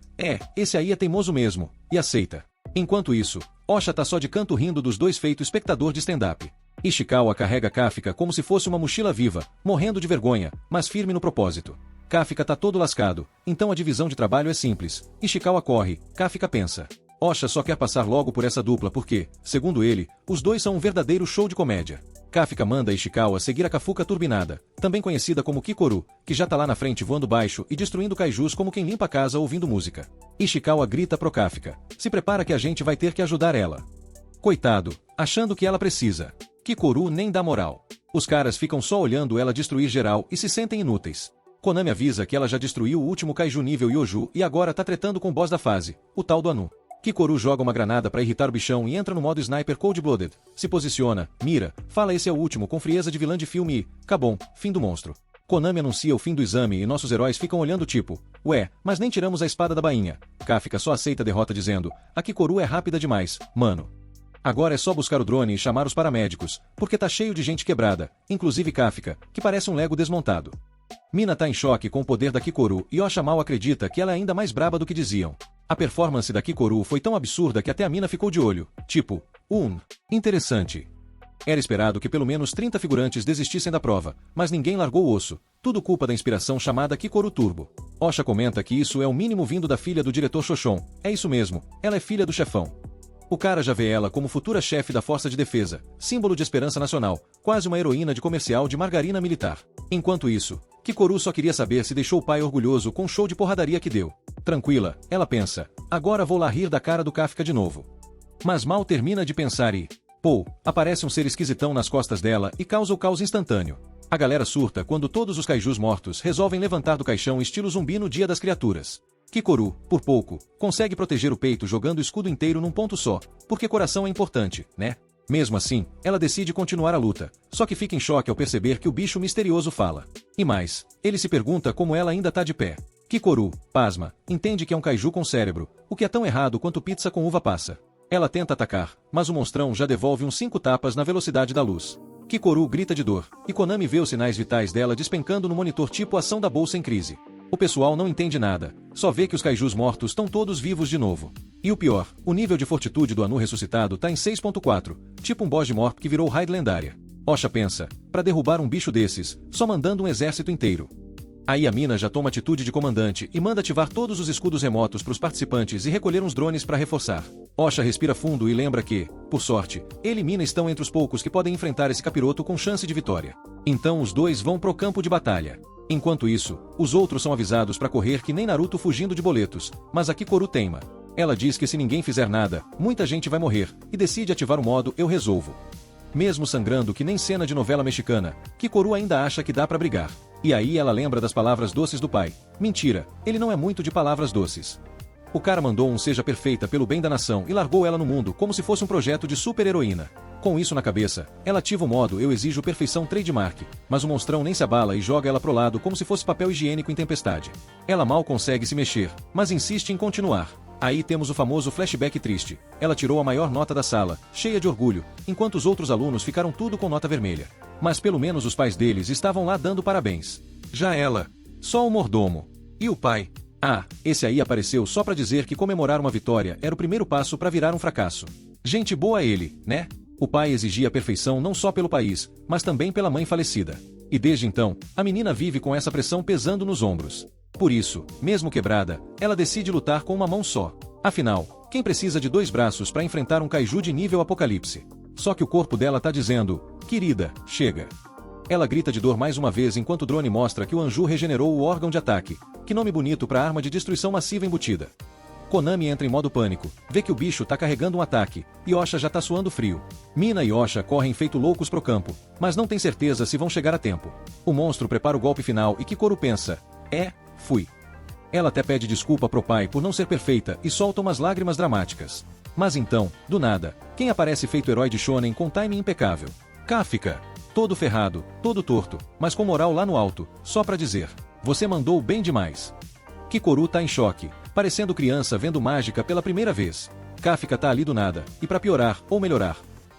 esse aí é teimoso mesmo, e aceita. Enquanto isso, Osha tá só de canto rindo dos dois feito espectador de stand-up. Ishikawa carrega Kafka como se fosse uma mochila viva, morrendo de vergonha, mas firme no propósito. Kafka tá todo lascado, então a divisão de trabalho é simples. Ishikawa corre, Kafka pensa: Osha só quer passar logo por essa dupla porque, segundo ele, os dois são um verdadeiro show de comédia. Kafka manda Ishikawa seguir a Kafuka turbinada, também conhecida como Kikoru, que já tá lá na frente voando baixo e destruindo kaijus como quem limpa a casa ouvindo música. Ishikawa grita pro Kafka: se prepara que a gente vai ter que ajudar ela. Coitado, achando que ela precisa. Kikoru nem dá moral. Os caras ficam só olhando ela destruir geral e se sentem inúteis. Konami avisa que ela já destruiu o último kaiju nível Yoju e agora tá tretando com o boss da fase, o tal do Anu. Kikoru joga uma granada pra irritar o bichão e entra no modo sniper cold-blooded, se posiciona, mira, fala esse é o último com frieza de vilã de filme e, acabou, fim do monstro. Konami anuncia o fim do exame e nossos heróis ficam olhando tipo: ué, mas nem tiramos a espada da bainha. Kafka só aceita a derrota dizendo: a Kikoru é rápida demais, mano. Agora é só buscar o drone e chamar os paramédicos, porque tá cheio de gente quebrada, inclusive Kafka, que parece um Lego desmontado. Mina tá em choque com o poder da Kikoru e Osha mal acredita que ela é ainda mais braba do que diziam. A performance da Kikoru foi tão absurda que até a mina ficou de olho, tipo, interessante. Era esperado que pelo menos 30 figurantes desistissem da prova, mas ninguém largou o osso, tudo culpa da inspiração chamada Kikoru Turbo. Osha comenta que isso é o mínimo vindo da filha do diretor Shoshon, é isso mesmo, ela é filha do chefão. O cara já vê ela como futura chefe da Força de Defesa, símbolo de esperança nacional, quase uma heroína de comercial de margarina militar. Enquanto isso, Kikoru só queria saber se deixou o pai orgulhoso com o show de porradaria que deu. Tranquila, ela pensa, agora vou lá rir da cara do Kafka de novo. Mas mal termina de pensar e... pô, aparece um ser esquisitão nas costas dela e causa o caos instantâneo. A galera surta quando todos os kaijus mortos resolvem levantar do caixão estilo zumbi no Dia das Criaturas. Kikoru, por pouco, consegue proteger o peito jogando o escudo inteiro num ponto só, porque coração é importante, né? Mesmo assim, ela decide continuar a luta, só que fica em choque ao perceber que o bicho misterioso fala. E mais, ele se pergunta como ela ainda tá de pé. Kikoru, pasma, entende que é um kaiju com cérebro, o que é tão errado quanto pizza com uva passa. Ela tenta atacar, mas o monstrão já devolve uns 5 tapas na velocidade da luz. Kikoru grita de dor, e Konami vê os sinais vitais dela despencando no monitor tipo ação da bolsa em crise. O pessoal não entende nada, só vê que os kaijus mortos estão todos vivos de novo. E o pior, o nível de fortitude do Anu ressuscitado tá em 6.4, tipo um boss de morp que virou raid lendária. Osha pensa, pra derrubar um bicho desses, só mandando um exército inteiro. Aí a mina já toma atitude de comandante e manda ativar todos os escudos remotos pros participantes e recolher uns drones pra reforçar. Osha respira fundo e lembra que, por sorte, ele e Mina estão entre os poucos que podem enfrentar esse capiroto com chance de vitória. Então os dois vão pro campo de batalha. Enquanto isso, os outros são avisados pra correr que nem Naruto fugindo de boletos, mas a Kikoru teima. Ela diz que se ninguém fizer nada, muita gente vai morrer, e decide ativar o modo Eu Resolvo. Mesmo sangrando que nem cena de novela mexicana, Kikoru ainda acha que dá pra brigar. E aí ela lembra das palavras doces do pai. Mentira, ele não é muito de palavras doces. O cara mandou um seja perfeita pelo bem da nação e largou ela no mundo como se fosse um projeto de super-heroína. Com isso na cabeça, ela ativa o modo Eu Exijo Perfeição trademark, mas o monstrão nem se abala e joga ela pro lado como se fosse papel higiênico em tempestade. Ela mal consegue se mexer, mas insiste em continuar. Aí temos o famoso flashback triste. Ela tirou a maior nota da sala, cheia de orgulho, enquanto os outros alunos ficaram tudo com nota vermelha. Mas pelo menos os pais deles estavam lá dando parabéns. Já ela, só o mordomo. E o pai? Ah, esse aí apareceu só pra dizer que comemorar uma vitória era o primeiro passo pra virar um fracasso. Gente boa ele, né? O pai exigia a perfeição não só pelo país, mas também pela mãe falecida. E desde então, a menina vive com essa pressão pesando nos ombros. Por isso, mesmo quebrada, ela decide lutar com uma mão só. Afinal, quem precisa de 2 braços para enfrentar um kaiju de nível apocalipse? Só que o corpo dela tá dizendo, querida, chega. Ela grita de dor mais uma vez enquanto o drone mostra que o Anju regenerou o órgão de ataque. Que nome bonito para arma de destruição massiva embutida. Konami entra em modo pânico, vê que o bicho tá carregando um ataque, e Osha já tá suando frio. Mina e Osha correm feito loucos pro campo, mas não tem certeza se vão chegar a tempo. O monstro prepara o golpe final e Kikoru pensa, fui. Ela até pede desculpa pro pai por não ser perfeita e solta umas lágrimas dramáticas. Mas então, do nada, quem aparece feito herói de shonen com timing impecável? Kafka. Todo ferrado, todo torto, mas com moral lá no alto, só pra dizer, você mandou bem demais. Kikoru tá em choque, parecendo criança vendo mágica pela primeira vez. Kafka tá ali do nada, e pra piorar, ou melhorar,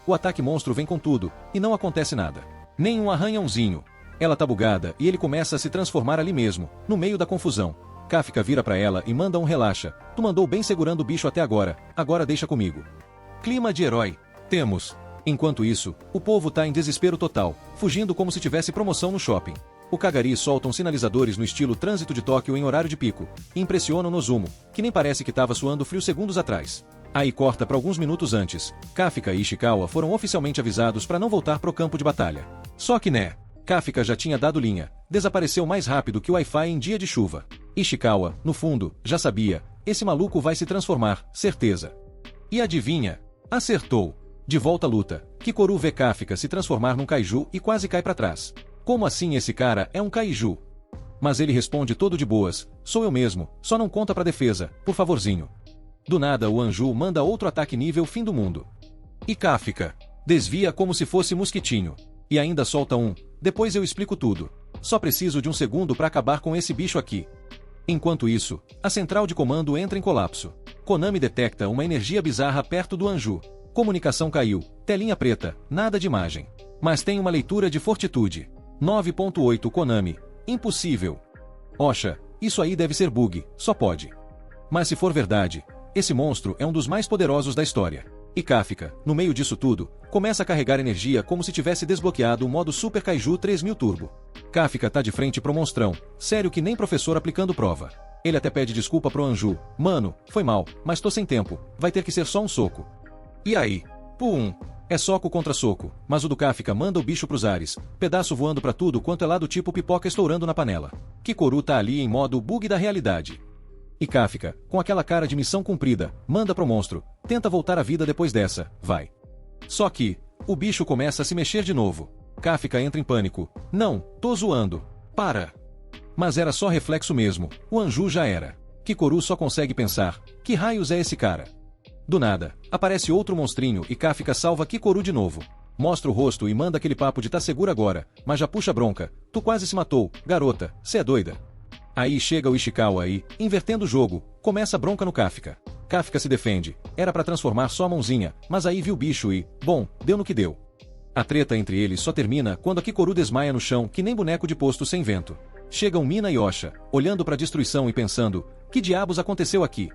o ataque monstro vem com tudo, e não acontece nada. Nem um arranhãozinho. Ela tá bugada e ele começa a se transformar ali mesmo, no meio da confusão. Kafka vira pra ela e manda um relaxa. Tu mandou bem segurando o bicho até agora deixa comigo. Clima de herói. Temos. Enquanto isso, o povo tá em desespero total, fugindo como se tivesse promoção no shopping. O Kagari soltam sinalizadores no estilo trânsito de Tóquio em horário de pico, e impressionam Nozumo, que nem parece que tava suando frio segundos atrás. Aí corta pra alguns minutos antes. Kafka e Ishikawa foram oficialmente avisados pra não voltar pro campo de batalha. Só que né? Kafka já tinha dado linha, desapareceu mais rápido que o Wi-Fi em dia de chuva. Ishikawa, no fundo, já sabia, esse maluco vai se transformar, certeza. E adivinha? Acertou. De volta à luta, Kikoru vê Kafka se transformar num kaiju e quase cai pra trás. Como assim esse cara é um kaiju? Mas ele responde todo de boas, sou eu mesmo, só não conta pra defesa, por favorzinho. Do nada o Anju manda outro ataque nível fim do mundo. E Kafka desvia como se fosse mosquitinho. E ainda solta um, depois eu explico tudo. Só preciso de um segundo pra acabar com esse bicho aqui. Enquanto isso, a central de comando entra em colapso. Konami detecta uma energia bizarra perto do Anju. Comunicação caiu, telinha preta, nada de imagem. Mas tem uma leitura de fortitude. 9.8 Konami, Impossível. Osha, isso aí deve ser bug, só pode. Mas se for verdade, esse monstro é um dos mais poderosos da história. E Kafka, no meio disso tudo, começa a carregar energia como se tivesse desbloqueado o modo Super Kaiju 3000 Turbo. Kafka tá de frente pro monstrão, sério que nem professor aplicando prova. Ele até pede desculpa pro Anju, mano, foi mal, mas tô sem tempo, vai ter que ser só um soco. E aí? Pum! É soco contra soco, mas o do Kafka manda o bicho pros ares, pedaço voando pra tudo quanto é lá do tipo pipoca estourando na panela. Kikoru tá ali em modo bug da realidade. E Kafka, com aquela cara de missão cumprida, manda pro monstro, tenta voltar à vida depois dessa, vai. Só que, o bicho começa a se mexer de novo. Kafka entra em pânico. Não, tô zoando. Para. Mas era só reflexo mesmo, o Anju já era. Kikoru só consegue pensar, que raios é esse cara? Do nada, aparece outro monstrinho e Kafka salva Kikoru de novo. Mostra o rosto e manda aquele papo de tá seguro agora, mas já puxa bronca. Tu quase se matou, garota, cê é doida. Aí chega o Ishikawa e, invertendo o jogo, começa a bronca no Kafka. Kafka se defende, era pra transformar só a mãozinha, mas aí viu o bicho e, bom, deu no que deu. A treta entre eles só termina quando a Kikoru desmaia no chão que nem boneco de posto sem vento. Chegam Mina e Osha, olhando pra destruição e pensando, que diabos aconteceu aqui?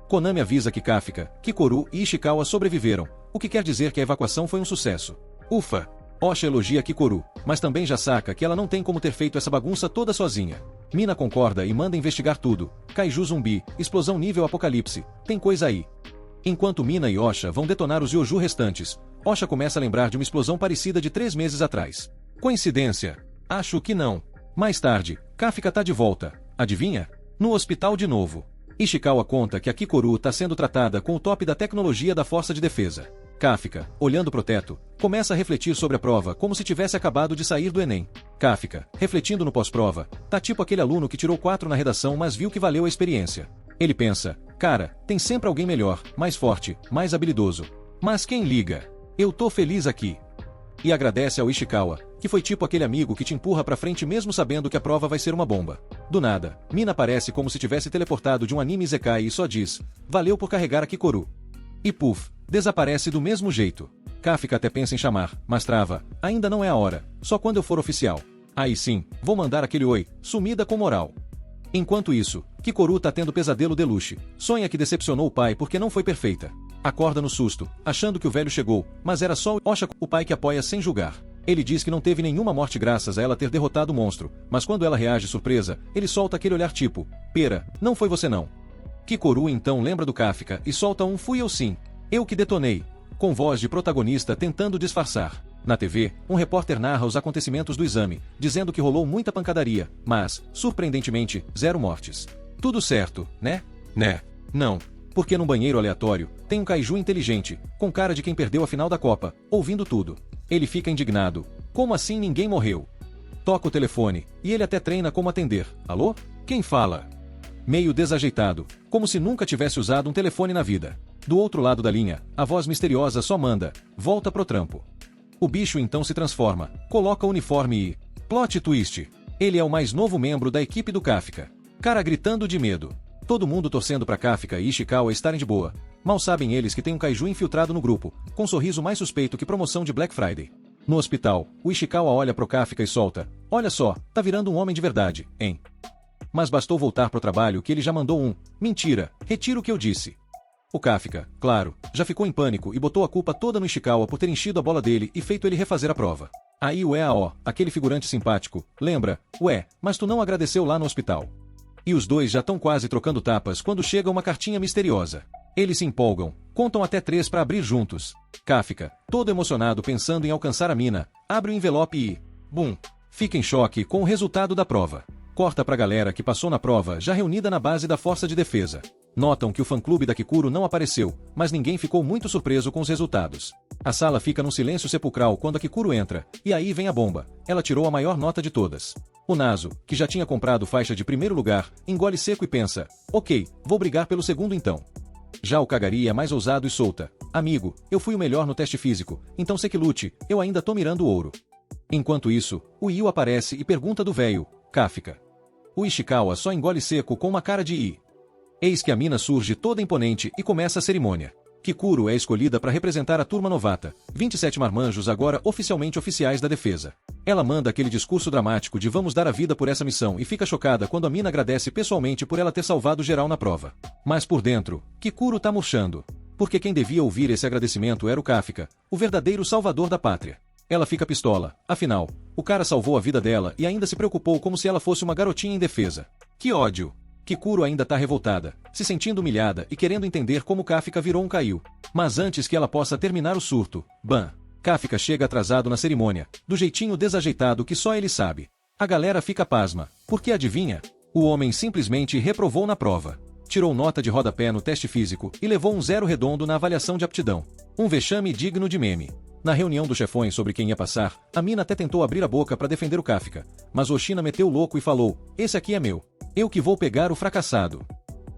Konami avisa que Kafka, Kikoru e Ishikawa sobreviveram, o que quer dizer que a evacuação foi um sucesso. Ufa! Osha elogia Kikoru, mas também já saca que ela não tem como ter feito essa bagunça toda sozinha. Mina concorda e manda investigar tudo. Kaiju zumbi, explosão nível apocalipse, tem coisa aí. Enquanto Mina e Osha vão detonar os Yoju restantes, Osha começa a lembrar de uma explosão parecida de 3 meses atrás. Coincidência? Acho que não. Mais tarde, Kafka tá de volta. Adivinha? No hospital de novo. Ishikawa conta que a Kikoru tá sendo tratada com o top da tecnologia da Força de Defesa. Kafka, olhando pro teto, começa a refletir sobre a prova como se tivesse acabado de sair do Enem. Kafka, refletindo no pós-prova, tá tipo aquele aluno que tirou 4 na redação mas viu que valeu a experiência. Ele pensa, cara, tem sempre alguém melhor, mais forte, mais habilidoso. Mas quem liga? Eu tô feliz aqui. E agradece ao Ishikawa, que foi tipo aquele amigo que te empurra pra frente mesmo sabendo que a prova vai ser uma bomba. Do nada, Mina aparece como se tivesse teleportado de um anime Isekai e só diz, valeu por carregar a Kikoru. E puf, desaparece do mesmo jeito. Kafka até pensa em chamar, mas trava, ainda não é a hora, só quando eu for oficial. Aí sim, vou mandar aquele oi, sumida com moral. Enquanto isso, Kikoru tá tendo pesadelo deluxe, sonha que decepcionou o pai porque não foi perfeita. Acorda no susto, achando que o velho chegou, mas era só Osha, o pai que apoia sem julgar. Ele diz que não teve nenhuma morte graças a ela ter derrotado o monstro, mas quando ela reage surpresa, ele solta aquele olhar tipo, pera, não foi você não. Kikoru então lembra do Kafka e solta um fui eu sim, eu que detonei, com voz de protagonista tentando disfarçar. Na TV, um repórter narra os acontecimentos do exame, dizendo que rolou muita pancadaria, mas, surpreendentemente, 0 mortes. Tudo certo, né? Né? Não. Porque num banheiro aleatório, tem um kaiju inteligente, com cara de quem perdeu a final da Copa, ouvindo tudo. Ele fica indignado. Como assim ninguém morreu? Toca o telefone, e ele até treina como atender. Alô? Quem fala? Meio desajeitado, como se nunca tivesse usado um telefone na vida. Do outro lado da linha, a voz misteriosa só manda, volta pro trampo. O bicho então se transforma, coloca o uniforme e... Plot twist. Ele é o mais novo membro da equipe do Kafka. Cara gritando de medo. Todo mundo torcendo pra Kafka e Ishikawa estarem de boa. Mal sabem eles que tem um kaiju infiltrado no grupo, com um sorriso mais suspeito que promoção de Black Friday. No hospital, o Ishikawa olha pro Kafka e solta. Olha só, tá virando um homem de verdade, hein? Mas bastou voltar pro trabalho que ele já mandou um. Mentira, retiro o que eu disse. O Kafka, claro, já ficou em pânico e botou a culpa toda no Ishikawa por ter enchido a bola dele e feito ele refazer a prova. Aí o EAO, aquele figurante simpático, lembra, ué, mas tu não agradeceu lá no hospital. E os dois já estão quase trocando tapas quando chega uma cartinha misteriosa. Eles se empolgam, contam até 3 para abrir juntos. Kafka, todo emocionado pensando em alcançar a mina, abre o envelope e... Bum! Fica em choque com o resultado da prova. Corta pra galera que passou na prova já reunida na base da Força de Defesa. Notam que o fã-clube da Kikoru não apareceu, mas ninguém ficou muito surpreso com os resultados. A sala fica num silêncio sepulcral quando a Kikoru entra, e aí vem a bomba. Ela tirou a maior nota de todas. O Naso, que já tinha comprado faixa de primeiro lugar, engole seco e pensa, ok, vou brigar pelo segundo então. Já o Kagari é mais ousado e solta. Amigo, eu fui o melhor no teste físico, então sei que lute, eu ainda tô mirando o ouro. Enquanto isso, o Yu aparece e pergunta do véio, Kafka. O Ishikawa só engole seco com uma cara de I. Eis que a mina surge toda imponente e começa a cerimônia. Kikoru é escolhida para representar a turma novata, 27 marmanjos agora oficialmente oficiais da defesa. Ela manda aquele discurso dramático de vamos dar a vida por essa missão e fica chocada quando a mina agradece pessoalmente por ela ter salvado geral na prova. Mas por dentro, Kikuro tá murchando. Porque quem devia ouvir esse agradecimento era o Kafka, o verdadeiro salvador da pátria. Ela fica pistola, afinal, o cara salvou a vida dela e ainda se preocupou como se ela fosse uma garotinha indefesa. Que ódio! Kikuro ainda tá revoltada, se sentindo humilhada e querendo entender como Kafka virou um Kaiô. Mas antes que ela possa terminar o surto, bam! Kafka chega atrasado na cerimônia, do jeitinho desajeitado que só ele sabe. A galera fica pasma, porque adivinha? O homem simplesmente reprovou na prova. Tirou nota de rodapé no teste físico e levou um 0 redondo na avaliação de aptidão. Um vexame digno de meme. Na reunião dos chefões sobre quem ia passar, a mina até tentou abrir a boca para defender o Kafka, mas Oshina meteu o louco e falou, esse aqui é meu. Eu que vou pegar o fracassado.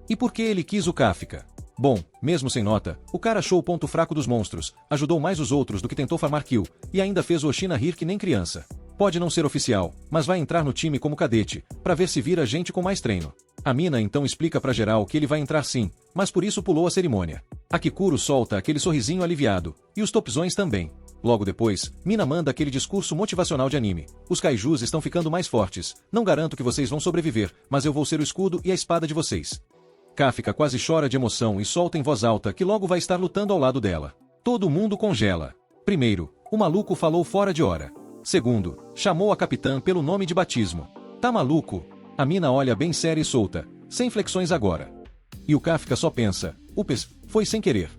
E por que ele quis o Kafka? Bom, mesmo sem nota, o cara achou o ponto fraco dos monstros, ajudou mais os outros do que tentou farmar kill, e ainda fez o Oshina rir que nem criança. Pode não ser oficial, mas vai entrar no time como cadete, pra ver se vira gente com mais treino. A mina então explica pra geral que ele vai entrar sim, mas por isso pulou a cerimônia. A Kikuro solta aquele sorrisinho aliviado, e os topzões também. Logo depois, Mina manda aquele discurso motivacional de anime. Os kaijus estão ficando mais fortes, não garanto que vocês vão sobreviver, mas eu vou ser o escudo e a espada de vocês. Kafka quase chora de emoção e solta em voz alta que logo vai estar lutando ao lado dela. Todo mundo congela. Primeiro, o maluco falou fora de hora. Segundo, chamou a capitã pelo nome de batismo. Tá maluco? A mina olha bem séria e solta, sem flexões agora. E o Kafka só pensa, ups, foi sem querer.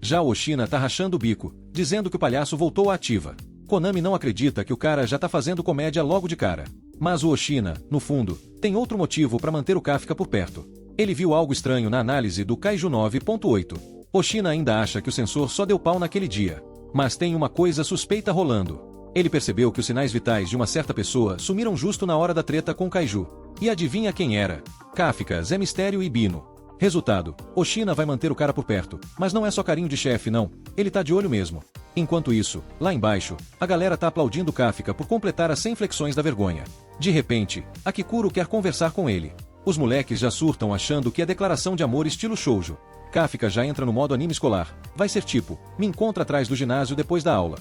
Já o Oshina tá rachando o bico, dizendo que o palhaço voltou à ativa. Konami não acredita que o cara já tá fazendo comédia logo de cara. Mas o Oshina, no fundo, tem outro motivo para manter o Kafka por perto. Ele viu algo estranho na análise do Kaiju 9.8. Oshina ainda acha que o sensor só deu pau naquele dia. Mas tem uma coisa suspeita rolando. Ele percebeu que os sinais vitais de uma certa pessoa sumiram justo na hora da treta com o Kaiju. E adivinha quem era? Kafka, Zé Mistério e Bino. Resultado, Oshina vai manter o cara por perto, mas não é só carinho de chefe não, ele tá de olho mesmo. Enquanto isso, lá embaixo, a galera tá aplaudindo Kafka por completar as 100 flexões da vergonha. De repente, a Kikuro quer conversar com ele. Os moleques já surtam achando que é declaração de amor estilo shoujo. Kafka já entra no modo anime escolar, vai ser tipo, me encontra atrás do ginásio depois da aula.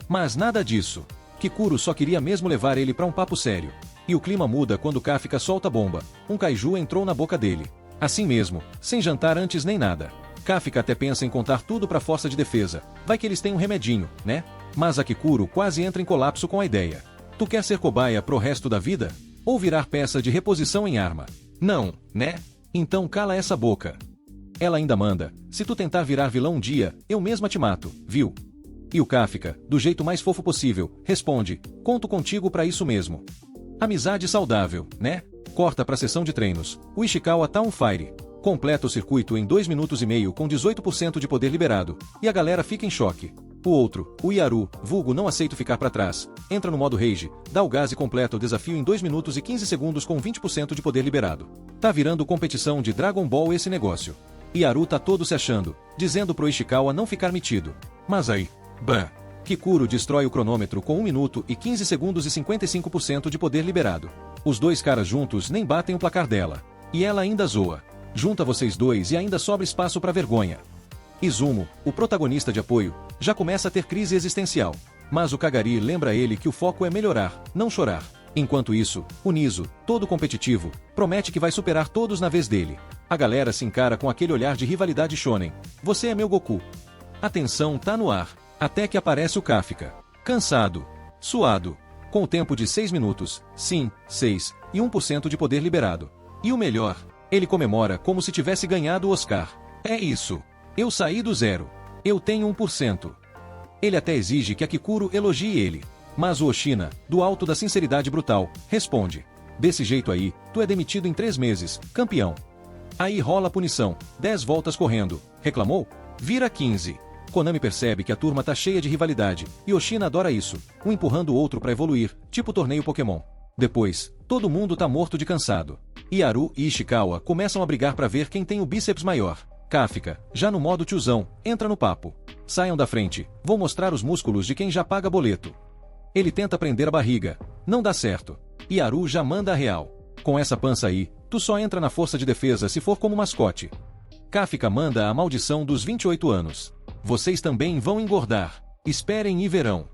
Mas nada disso. Kikuro só queria mesmo levar ele pra um papo sério. E o clima muda quando Kafka solta a bomba, um kaiju entrou na boca dele. Assim mesmo, sem jantar antes nem nada. Kafka até pensa em contar tudo pra força de defesa, vai que eles têm um remedinho, né? Mas a Kikuro quase entra em colapso com a ideia. Tu quer ser cobaia pro resto da vida? Ou virar peça de reposição em arma? Não, né? Então cala essa boca. Ela ainda manda, se tu tentar virar vilão um dia, eu mesma te mato, viu? E o Kafka, do jeito mais fofo possível, responde, conto contigo pra isso mesmo. Amizade saudável, né? Corta pra sessão de treinos. O Ishikawa tá on fire. Completa o circuito em 2 minutos e meio com 18% de poder liberado, e a galera fica em choque. O outro, o Yaru, vulgo não aceito ficar pra trás, entra no modo rage, dá o gás e completa o desafio em 2 minutos e 15 segundos com 20% de poder liberado. Tá virando competição de Dragon Ball esse negócio. Yaru tá todo se achando, dizendo pro Ishikawa não ficar metido. Mas aí, bam! Kikuro destrói o cronômetro com 1 minuto e 15 segundos e 55% de poder liberado. Os dois caras juntos nem batem o placar dela. E ela ainda zoa. Junta vocês dois e ainda sobra espaço pra vergonha. Izumo, o protagonista de apoio, já começa a ter crise existencial. Mas o Kagari lembra ele que o foco é melhorar, não chorar. Enquanto isso, o Niso, todo competitivo, promete que vai superar todos na vez dele. A galera se encara com aquele olhar de rivalidade shonen. Você é meu Goku. A tensão tá no ar, até que aparece o Kafka. Cansado, suado, com o tempo de 6 minutos, sim, 6, e 1% de poder liberado. E o melhor, ele comemora como se tivesse ganhado o Oscar. É isso. Eu saí do zero. Eu tenho 1%. Ele até exige que a Kikuro elogie ele. Mas o Oshina, do alto da sinceridade brutal, responde. Desse jeito aí, tu é demitido em 3 meses, campeão. Aí rola a punição, 10 voltas correndo. Reclamou? Vira 15. Konami percebe que a turma tá cheia de rivalidade, e Oshina adora isso, um empurrando o outro pra evoluir, tipo torneio Pokémon. Depois, todo mundo tá morto de cansado. Yaru e Ishikawa começam a brigar pra ver quem tem o bíceps maior. Kafka, já no modo tiozão, entra no papo. Saiam da frente, vou mostrar os músculos de quem já paga boleto. Ele tenta prender a barriga, não dá certo. Yaru já manda a real. Com essa pança aí, tu só entra na força de defesa se for como mascote. Kafka manda a maldição dos 28 anos. Vocês também vão engordar. Esperem e verão.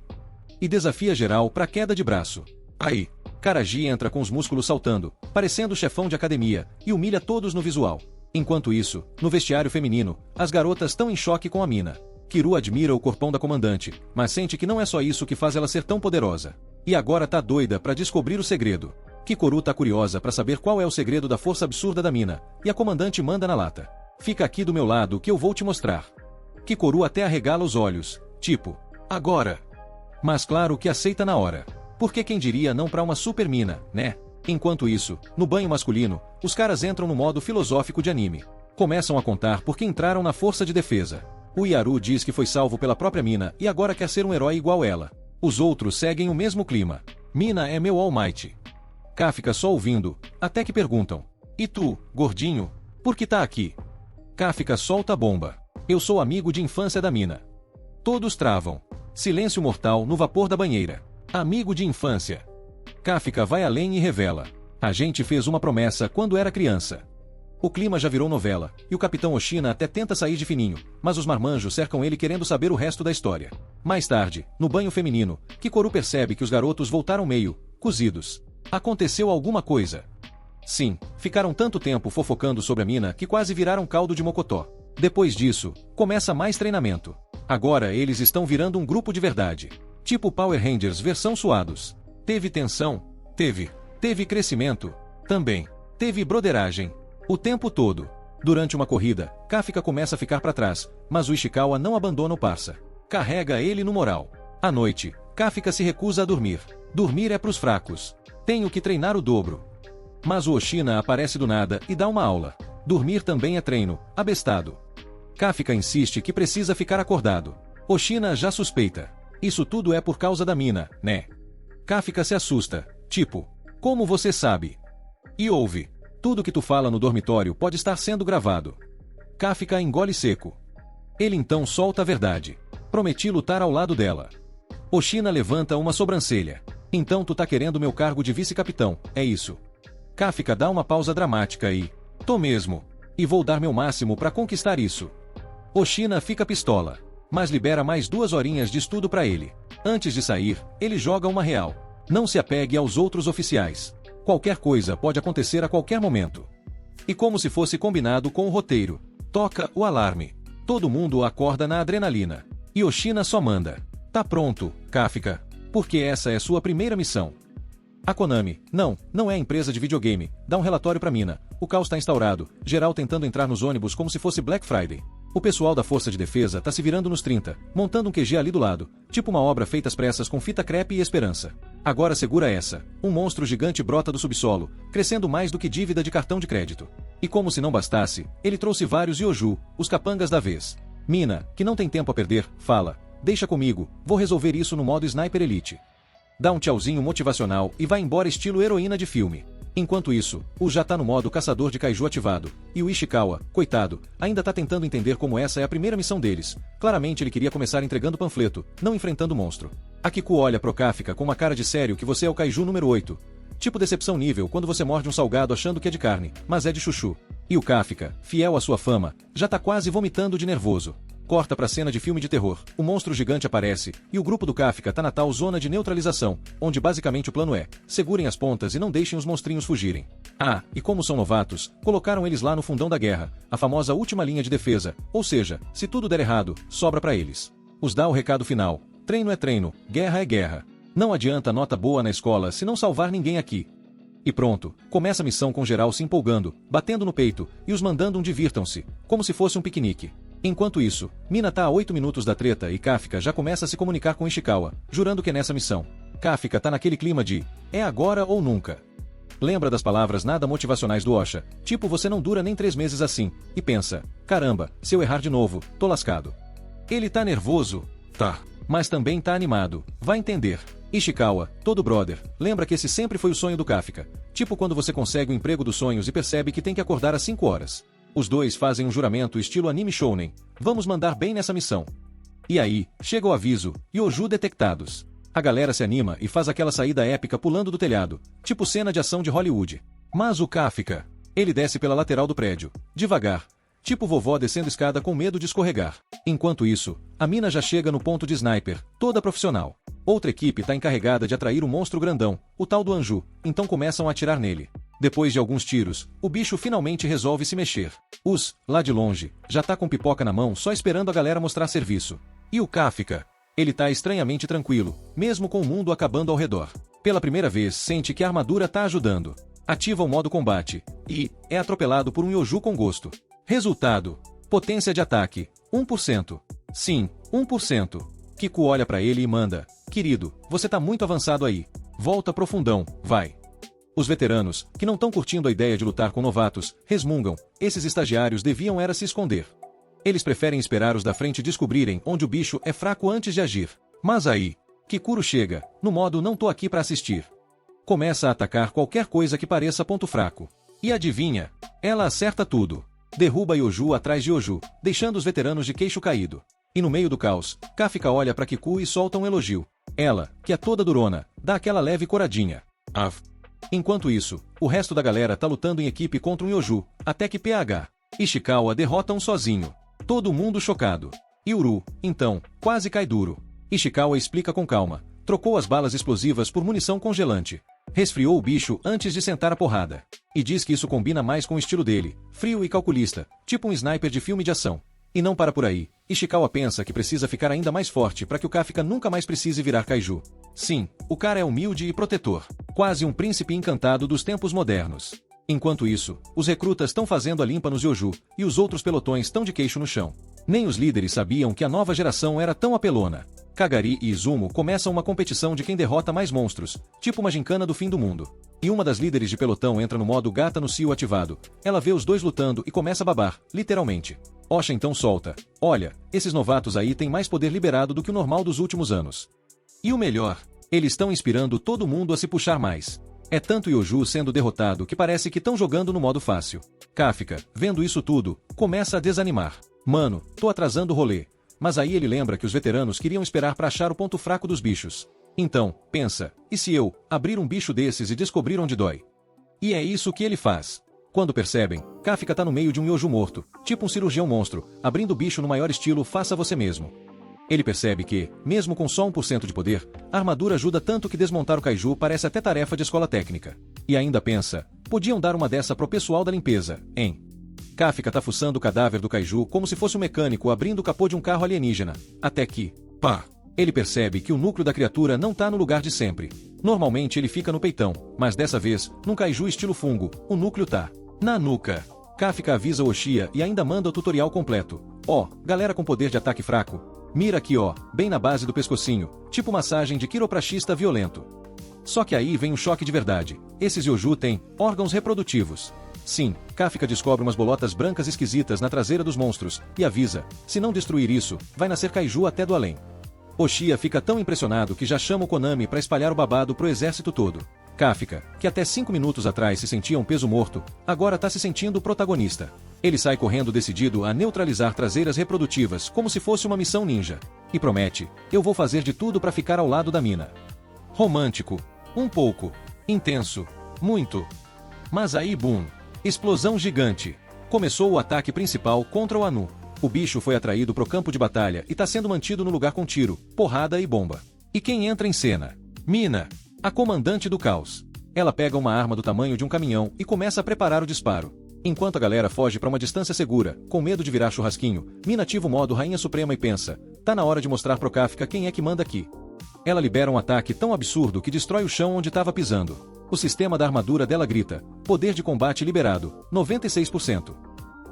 e desafia geral pra queda de braço. Aí, Karaji entra com os músculos saltando, parecendo chefão de academia, e humilha todos no visual. Enquanto isso, no vestiário feminino, as garotas estão em choque com a mina. Kiru admira o corpão da comandante, mas sente que não é só isso que faz ela ser tão poderosa. E agora tá doida pra descobrir o segredo. Kikoru tá curiosa pra saber qual é o segredo da força absurda da mina, e a comandante manda na lata. Fica aqui do meu lado que eu vou te mostrar. Kikoru até arregala os olhos, tipo, agora. Mas claro que aceita na hora. Porque quem diria não pra uma super mina, né? Enquanto isso, no banho masculino, os caras entram no modo filosófico de anime. Começam a contar porque entraram na força de defesa. O Yaru diz que foi salvo pela própria mina e agora quer ser um herói igual ela. Os outros seguem o mesmo clima. Mina é meu All Might. K fica só ouvindo, até que perguntam. E tu, gordinho? Por que tá aqui? K fica solta a bomba. Eu sou amigo de infância da mina. Todos travam. Silêncio mortal no vapor da banheira. Amigo de infância. Kafka vai além e revela. A gente fez uma promessa quando era criança. O clima já virou novela, e o Capitão Oshina até tenta sair de fininho, mas os marmanjos cercam ele querendo saber o resto da história. Mais tarde, no banho feminino, Kikoru percebe que os garotos voltaram meio cozidos. Aconteceu alguma coisa. Sim, ficaram tanto tempo fofocando sobre a mina que quase viraram caldo de mocotó. Depois disso, começa mais treinamento. Agora eles estão virando um grupo de verdade. Tipo Power Rangers versão suados. Teve tensão? Teve. Teve crescimento? Também. Teve broderagem. O tempo todo. Durante uma corrida, Kafka começa a ficar para trás, mas o Ishikawa não abandona o parça. Carrega ele no moral. À noite, Kafka se recusa a dormir. Dormir é pros fracos. Tenho que treinar o dobro. Mas o Oshina aparece do nada e dá uma aula. Dormir também é treino, abestado. Kafka insiste que precisa ficar acordado. Oshina já suspeita. Isso tudo é por causa da mina, né? Kafka se assusta, tipo, como você sabe? E ouve, tudo que tu fala no dormitório pode estar sendo gravado. Kafka engole seco. Ele então solta a verdade. Prometi lutar ao lado dela. Oshina levanta uma sobrancelha. Então tu tá querendo meu cargo de vice-capitão, é isso? Kafka dá uma pausa dramática e... Tô mesmo. E vou dar meu máximo pra conquistar isso. Oshina fica pistola. Mas libera mais 2 horinhas de estudo pra ele. Antes de sair, ele joga uma real. Não se apegue aos outros oficiais. Qualquer coisa pode acontecer a qualquer momento. E como se fosse combinado com o roteiro, toca o alarme. Todo mundo acorda na adrenalina. E Oshina só manda. Tá pronto, Kafka. Porque essa é sua primeira missão. A Konami, não é empresa de videogame, dá um relatório pra mina. O caos tá instaurado, geral tentando entrar nos ônibus como se fosse Black Friday. O pessoal da Força de Defesa tá se virando nos 30, montando um QG ali do lado, tipo uma obra feita às pressas com fita crepe e esperança. Agora segura essa, um monstro gigante brota do subsolo, crescendo mais do que dívida de cartão de crédito. E como se não bastasse, ele trouxe vários Yoju, os capangas da vez. Mina, que não tem tempo a perder, fala, deixa comigo, vou resolver isso no modo Sniper Elite. Dá um tchauzinho motivacional e vai embora estilo heroína de filme. Enquanto isso, o já tá no modo caçador de kaiju ativado, e o Ishikawa, coitado, ainda tá tentando entender como essa é a primeira missão deles. Claramente ele queria começar entregando panfleto, não enfrentando o monstro. A Kiku olha pro Kafka com uma cara de sério que você é o kaiju número 8. Tipo decepção nível quando você morde um salgado achando que é de carne, mas é de chuchu. E o Kafka, fiel à sua fama, já tá quase vomitando de nervoso. Corta pra cena de filme de terror, o monstro gigante aparece, e o grupo do Kafka tá na tal zona de neutralização, onde basicamente o plano é, segurem as pontas e não deixem os monstrinhos fugirem. Ah, e como são novatos, colocaram eles lá no fundão da guerra, a famosa última linha de defesa, ou seja, se tudo der errado, sobra pra eles. Os dá o recado final, treino é treino, guerra é guerra. Não adianta nota boa na escola se não salvar ninguém aqui. E pronto, começa a missão com geral se empolgando, batendo no peito, e os mandando um divirtam-se, como se fosse um piquenique. Enquanto isso, Mina tá a 8 minutos da treta e Kafka já começa a se comunicar com Ishikawa, jurando que é nessa missão. Kafka tá naquele clima de, é agora ou nunca. Lembra das palavras nada motivacionais do Osha, tipo você não dura nem 3 meses assim, e pensa, caramba, se eu errar de novo, tô lascado. Ele tá nervoso? Tá. Mas também tá animado, vai entender. Ishikawa, todo brother, lembra que esse sempre foi o sonho do Kafka. Tipo quando você consegue o emprego dos sonhos e percebe que tem que acordar às 5 horas. Os dois fazem um juramento estilo anime shounen. Vamos mandar bem nessa missão. E aí, chega o aviso, Yoju detectados. A galera se anima e faz aquela saída épica pulando do telhado, tipo cena de ação de Hollywood. Mas o Kafka, ele desce pela lateral do prédio, devagar, tipo vovó descendo escada com medo de escorregar. Enquanto isso, a mina já chega no ponto de sniper, toda profissional. Outra equipe tá encarregada de atrair o monstro grandão, o tal do Anju, então começam a atirar nele. Depois de alguns tiros, o bicho finalmente resolve se mexer. Lá de longe, já tá com pipoca na mão só esperando a galera mostrar serviço. E o Kafka? Ele tá estranhamente tranquilo, mesmo com o mundo acabando ao redor. Pela primeira vez sente que a armadura tá ajudando. Ativa o modo combate, e é atropelado por um Yoju com gosto. Resultado: potência de ataque, 1%. Sim, 1%. Kiku olha pra ele e manda: querido, você tá muito avançado aí. Volta pro fundão, vai. Os veteranos, que não estão curtindo a ideia de lutar com novatos, resmungam: esses estagiários deviam era se esconder. Eles preferem esperar os da frente descobrirem onde o bicho é fraco antes de agir. Mas aí, Kikuro chega, no modo não tô aqui pra assistir. Começa a atacar qualquer coisa que pareça ponto fraco. E adivinha? Ela acerta tudo. Derruba Yoju atrás de Yoju, deixando os veteranos de queixo caído. E no meio do caos, Kafka olha pra Kiku e solta um elogio. Ela, que é toda durona, dá aquela leve coradinha. Enquanto isso, o resto da galera tá lutando em equipe contra um Yoju, até que PH. Ishikawa derrota um sozinho. Todo mundo chocado. Yuru, então, quase cai duro. Ishikawa explica com calma. Trocou as balas explosivas por munição congelante. Resfriou o bicho antes de sentar a porrada. E diz que isso combina mais com o estilo dele, frio e calculista, tipo um sniper de filme de ação. E não para por aí. Ishikawa pensa que precisa ficar ainda mais forte para que o Kafka nunca mais precise virar kaiju. Sim, o cara é humilde e protetor. Quase um príncipe encantado dos tempos modernos. Enquanto isso, os recrutas estão fazendo a limpa nos Yoju, e os outros pelotões estão de queixo no chão. Nem os líderes sabiam que a nova geração era tão apelona. Kagari e Izumo começam uma competição de quem derrota mais monstros, tipo uma gincana do fim do mundo. E uma das líderes de pelotão entra no modo gata no cio ativado. Ela vê os dois lutando e começa a babar, literalmente. Osha então solta: olha, esses novatos aí têm mais poder liberado do que o normal dos últimos anos. E o melhor, eles estão inspirando todo mundo a se puxar mais. É tanto Yoju sendo derrotado que parece que estão jogando no modo fácil. Kafka, vendo isso tudo, começa a desanimar. Mano, tô atrasando o rolê. Mas aí ele lembra que os veteranos queriam esperar pra achar o ponto fraco dos bichos. Então, pensa, e se eu abrir um bicho desses e descobrir onde dói? E é isso que ele faz. Quando percebem, Kafka tá no meio de um Yoju morto, tipo um cirurgião monstro, abrindo o bicho no maior estilo faça você mesmo. Ele percebe que, mesmo com só 1% de poder, a armadura ajuda tanto que desmontar o kaiju parece até tarefa de escola técnica. E ainda pensa, podiam dar uma dessa pro pessoal da limpeza, hein? Kafka tá fuçando o cadáver do kaiju como se fosse um mecânico abrindo o capô de um carro alienígena. Até que, pá! Ele percebe que o núcleo da criatura não tá no lugar de sempre. Normalmente ele fica no peitão, mas dessa vez, num kaiju estilo fungo, o núcleo tá na nuca. Kafka avisa o Oshia e ainda manda o tutorial completo. Galera com poder de ataque fraco. Mira aqui bem na base do pescocinho, tipo massagem de quiropraxista violento. Só que aí vem um choque de verdade. Esses Yoju têm órgãos reprodutivos. Sim, Kafka descobre umas bolotas brancas esquisitas na traseira dos monstros, e avisa, se não destruir isso, vai nascer kaiju até do além. Oshia fica tão impressionado que já chama o Konami para espalhar o babado pro exército todo. Kafka, que até 5 minutos atrás se sentia um peso morto, agora tá se sentindo o protagonista. Ele sai correndo decidido a neutralizar traseiras reprodutivas como se fosse uma missão ninja. E promete, eu vou fazer de tudo para ficar ao lado da mina. Romântico. Um pouco. Intenso. Muito. Mas aí boom. Explosão gigante. Começou o ataque principal contra o Anu. O bicho foi atraído pro campo de batalha e tá sendo mantido no lugar com tiro, porrada e bomba. E quem entra em cena? Mina, a comandante do caos. Ela pega uma arma do tamanho de um caminhão e começa a preparar o disparo. Enquanto a galera foge para uma distância segura, com medo de virar churrasquinho, Mina ativa o modo Rainha Suprema e pensa, tá na hora de mostrar pro Kafka quem é que manda aqui. Ela libera um ataque tão absurdo que destrói o chão onde estava pisando. O sistema da armadura dela grita, poder de combate liberado, 96%.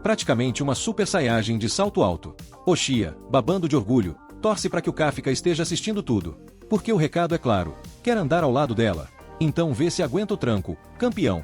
Praticamente uma super saiyajin de salto alto. Oshia, babando de orgulho, torce para que o Kafka esteja assistindo tudo. Porque o recado é claro, quer andar ao lado dela. Então vê se aguenta o tranco, campeão.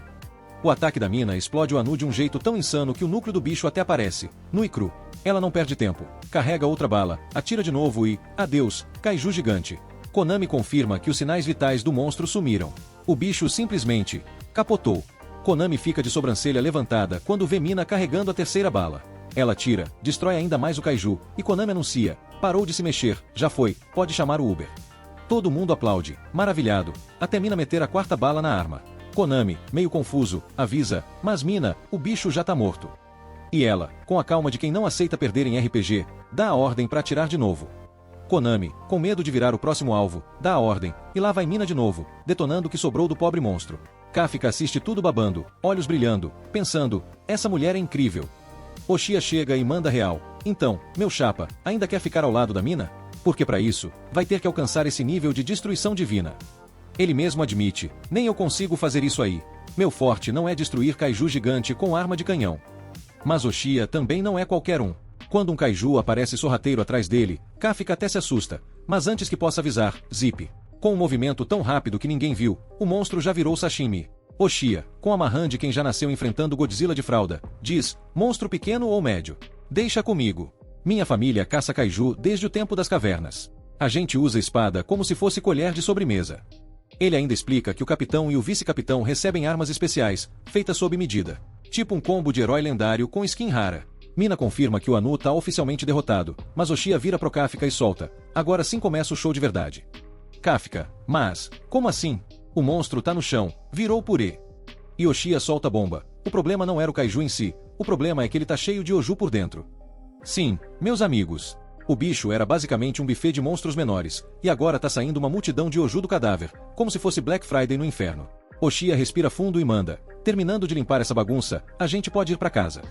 O ataque da mina explode o Anu de um jeito tão insano que o núcleo do bicho até aparece, nu e cru. Ela não perde tempo, carrega outra bala, atira de novo e, adeus, kaiju gigante. Konami confirma que os sinais vitais do monstro sumiram. O bicho simplesmente capotou. Konami fica de sobrancelha levantada quando vê Mina carregando a terceira bala. Ela tira, destrói ainda mais o kaiju, e Konami anuncia, parou de se mexer, já foi, pode chamar o Uber. Todo mundo aplaude, maravilhado, até Mina meter a quarta bala na arma. Konami, meio confuso, avisa, mas Mina, o bicho já tá morto. E ela, com a calma de quem não aceita perder em RPG, dá a ordem para atirar de novo. Konami, com medo de virar o próximo alvo, dá a ordem, e lá vai mina de novo, detonando o que sobrou do pobre monstro. Kafka assiste tudo babando, olhos brilhando, pensando, essa mulher é incrível. Oshia chega e manda real. Então, meu chapa, ainda quer ficar ao lado da mina? Porque para isso, vai ter que alcançar esse nível de destruição divina. Ele mesmo admite, nem eu consigo fazer isso aí. Meu forte não é destruir kaiju gigante com arma de canhão. Mas Oshia também não é qualquer um. Quando um kaiju aparece sorrateiro atrás dele, Kafka até se assusta, mas antes que possa avisar, zip. Com um movimento tão rápido que ninguém viu, o monstro já virou sashimi. Oshia, com a marrã de quem já nasceu enfrentando Godzilla de fralda, diz, monstro pequeno ou médio? Deixa comigo. Minha família caça kaiju desde o tempo das cavernas. A gente usa espada como se fosse colher de sobremesa. Ele ainda explica que o capitão e o vice-capitão recebem armas especiais, feitas sob medida. Tipo um combo de herói lendário com skin rara. Mina confirma que o Anu tá oficialmente derrotado, mas Oshia vira pro Kafka e solta. Agora sim começa o show de verdade. Kafka, mas, como assim? O monstro tá no chão, virou purê. E Oshia solta a bomba. O problema não era o kaiju em si, o problema é que ele tá cheio de Oju por dentro. Sim, meus amigos. O bicho era basicamente um buffet de monstros menores, e agora tá saindo uma multidão de Oju do cadáver, como se fosse Black Friday no inferno. Oshia respira fundo e manda. Terminando de limpar essa bagunça, a gente pode ir pra casa.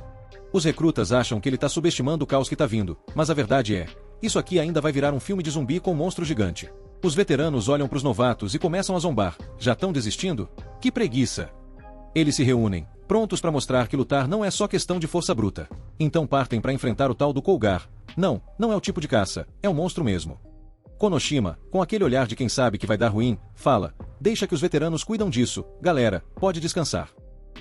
Os recrutas acham que ele tá subestimando o caos que tá vindo, mas a verdade é, isso aqui ainda vai virar um filme de zumbi com um monstro gigante. Os veteranos olham pros novatos e começam a zombar. Já estão desistindo? Que preguiça! Eles se reúnem, prontos para mostrar que lutar não é só questão de força bruta. Então partem para enfrentar o tal do Kolgar. Não, não é o tipo de caça, é um monstro mesmo. Konoshima, com aquele olhar de quem sabe que vai dar ruim, fala, deixa que os veteranos cuidam disso, galera, pode descansar.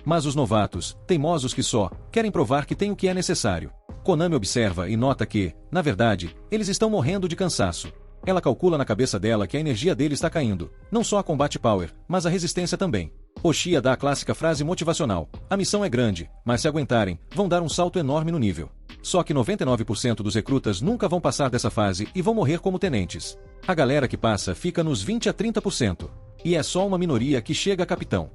Mas os novatos, teimosos que só, querem provar que tem o que é necessário. Konami observa e nota que, na verdade, eles estão morrendo de cansaço. Ela calcula na cabeça dela que a energia dele está caindo, não só a combat power, mas a resistência também. Oshia dá a clássica frase motivacional, a missão é grande, mas se aguentarem, vão dar um salto enorme no nível. Só que 99% dos recrutas nunca vão passar dessa fase e vão morrer como tenentes. A galera que passa fica nos 20 a 30%. E é só uma minoria que chega a capitão.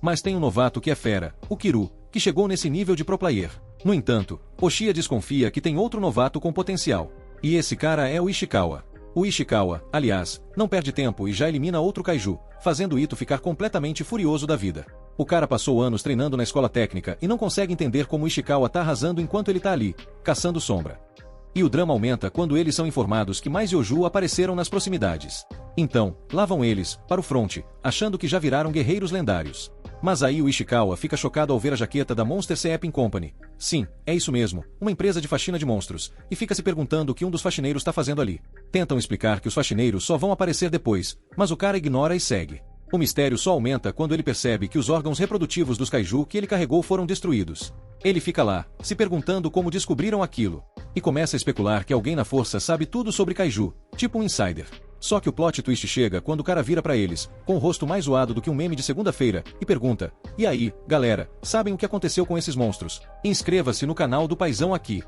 Mas tem um novato que é fera, o Kiru, que chegou nesse nível de pro player. No entanto, Oshia desconfia que tem outro novato com potencial. E esse cara é o Ishikawa. O Ishikawa, aliás, não perde tempo e já elimina outro kaiju, fazendo Ito ficar completamente furioso da vida. O cara passou anos treinando na escola técnica e não consegue entender como o Ishikawa tá arrasando enquanto ele tá ali, caçando sombra. E o drama aumenta quando eles são informados que mais Yoju apareceram nas proximidades. Então, lá vão eles, para o fronte, achando que já viraram guerreiros lendários. Mas aí o Ishikawa fica chocado ao ver a jaqueta da Monster Sepping Company. Sim, é isso mesmo, uma empresa de faxina de monstros, e fica se perguntando o que um dos faxineiros está fazendo ali. Tentam explicar que os faxineiros só vão aparecer depois, mas o cara ignora e segue. O mistério só aumenta quando ele percebe que os órgãos reprodutivos dos kaiju que ele carregou foram destruídos. Ele fica lá, se perguntando como descobriram aquilo. E começa a especular que alguém na força sabe tudo sobre kaiju, tipo um insider. Só que o plot twist chega quando o cara vira pra eles, com o rosto mais zoado do que um meme de segunda-feira, e pergunta, e aí, galera, sabem o que aconteceu com esses monstros? Inscreva-se no canal do Paizão aqui.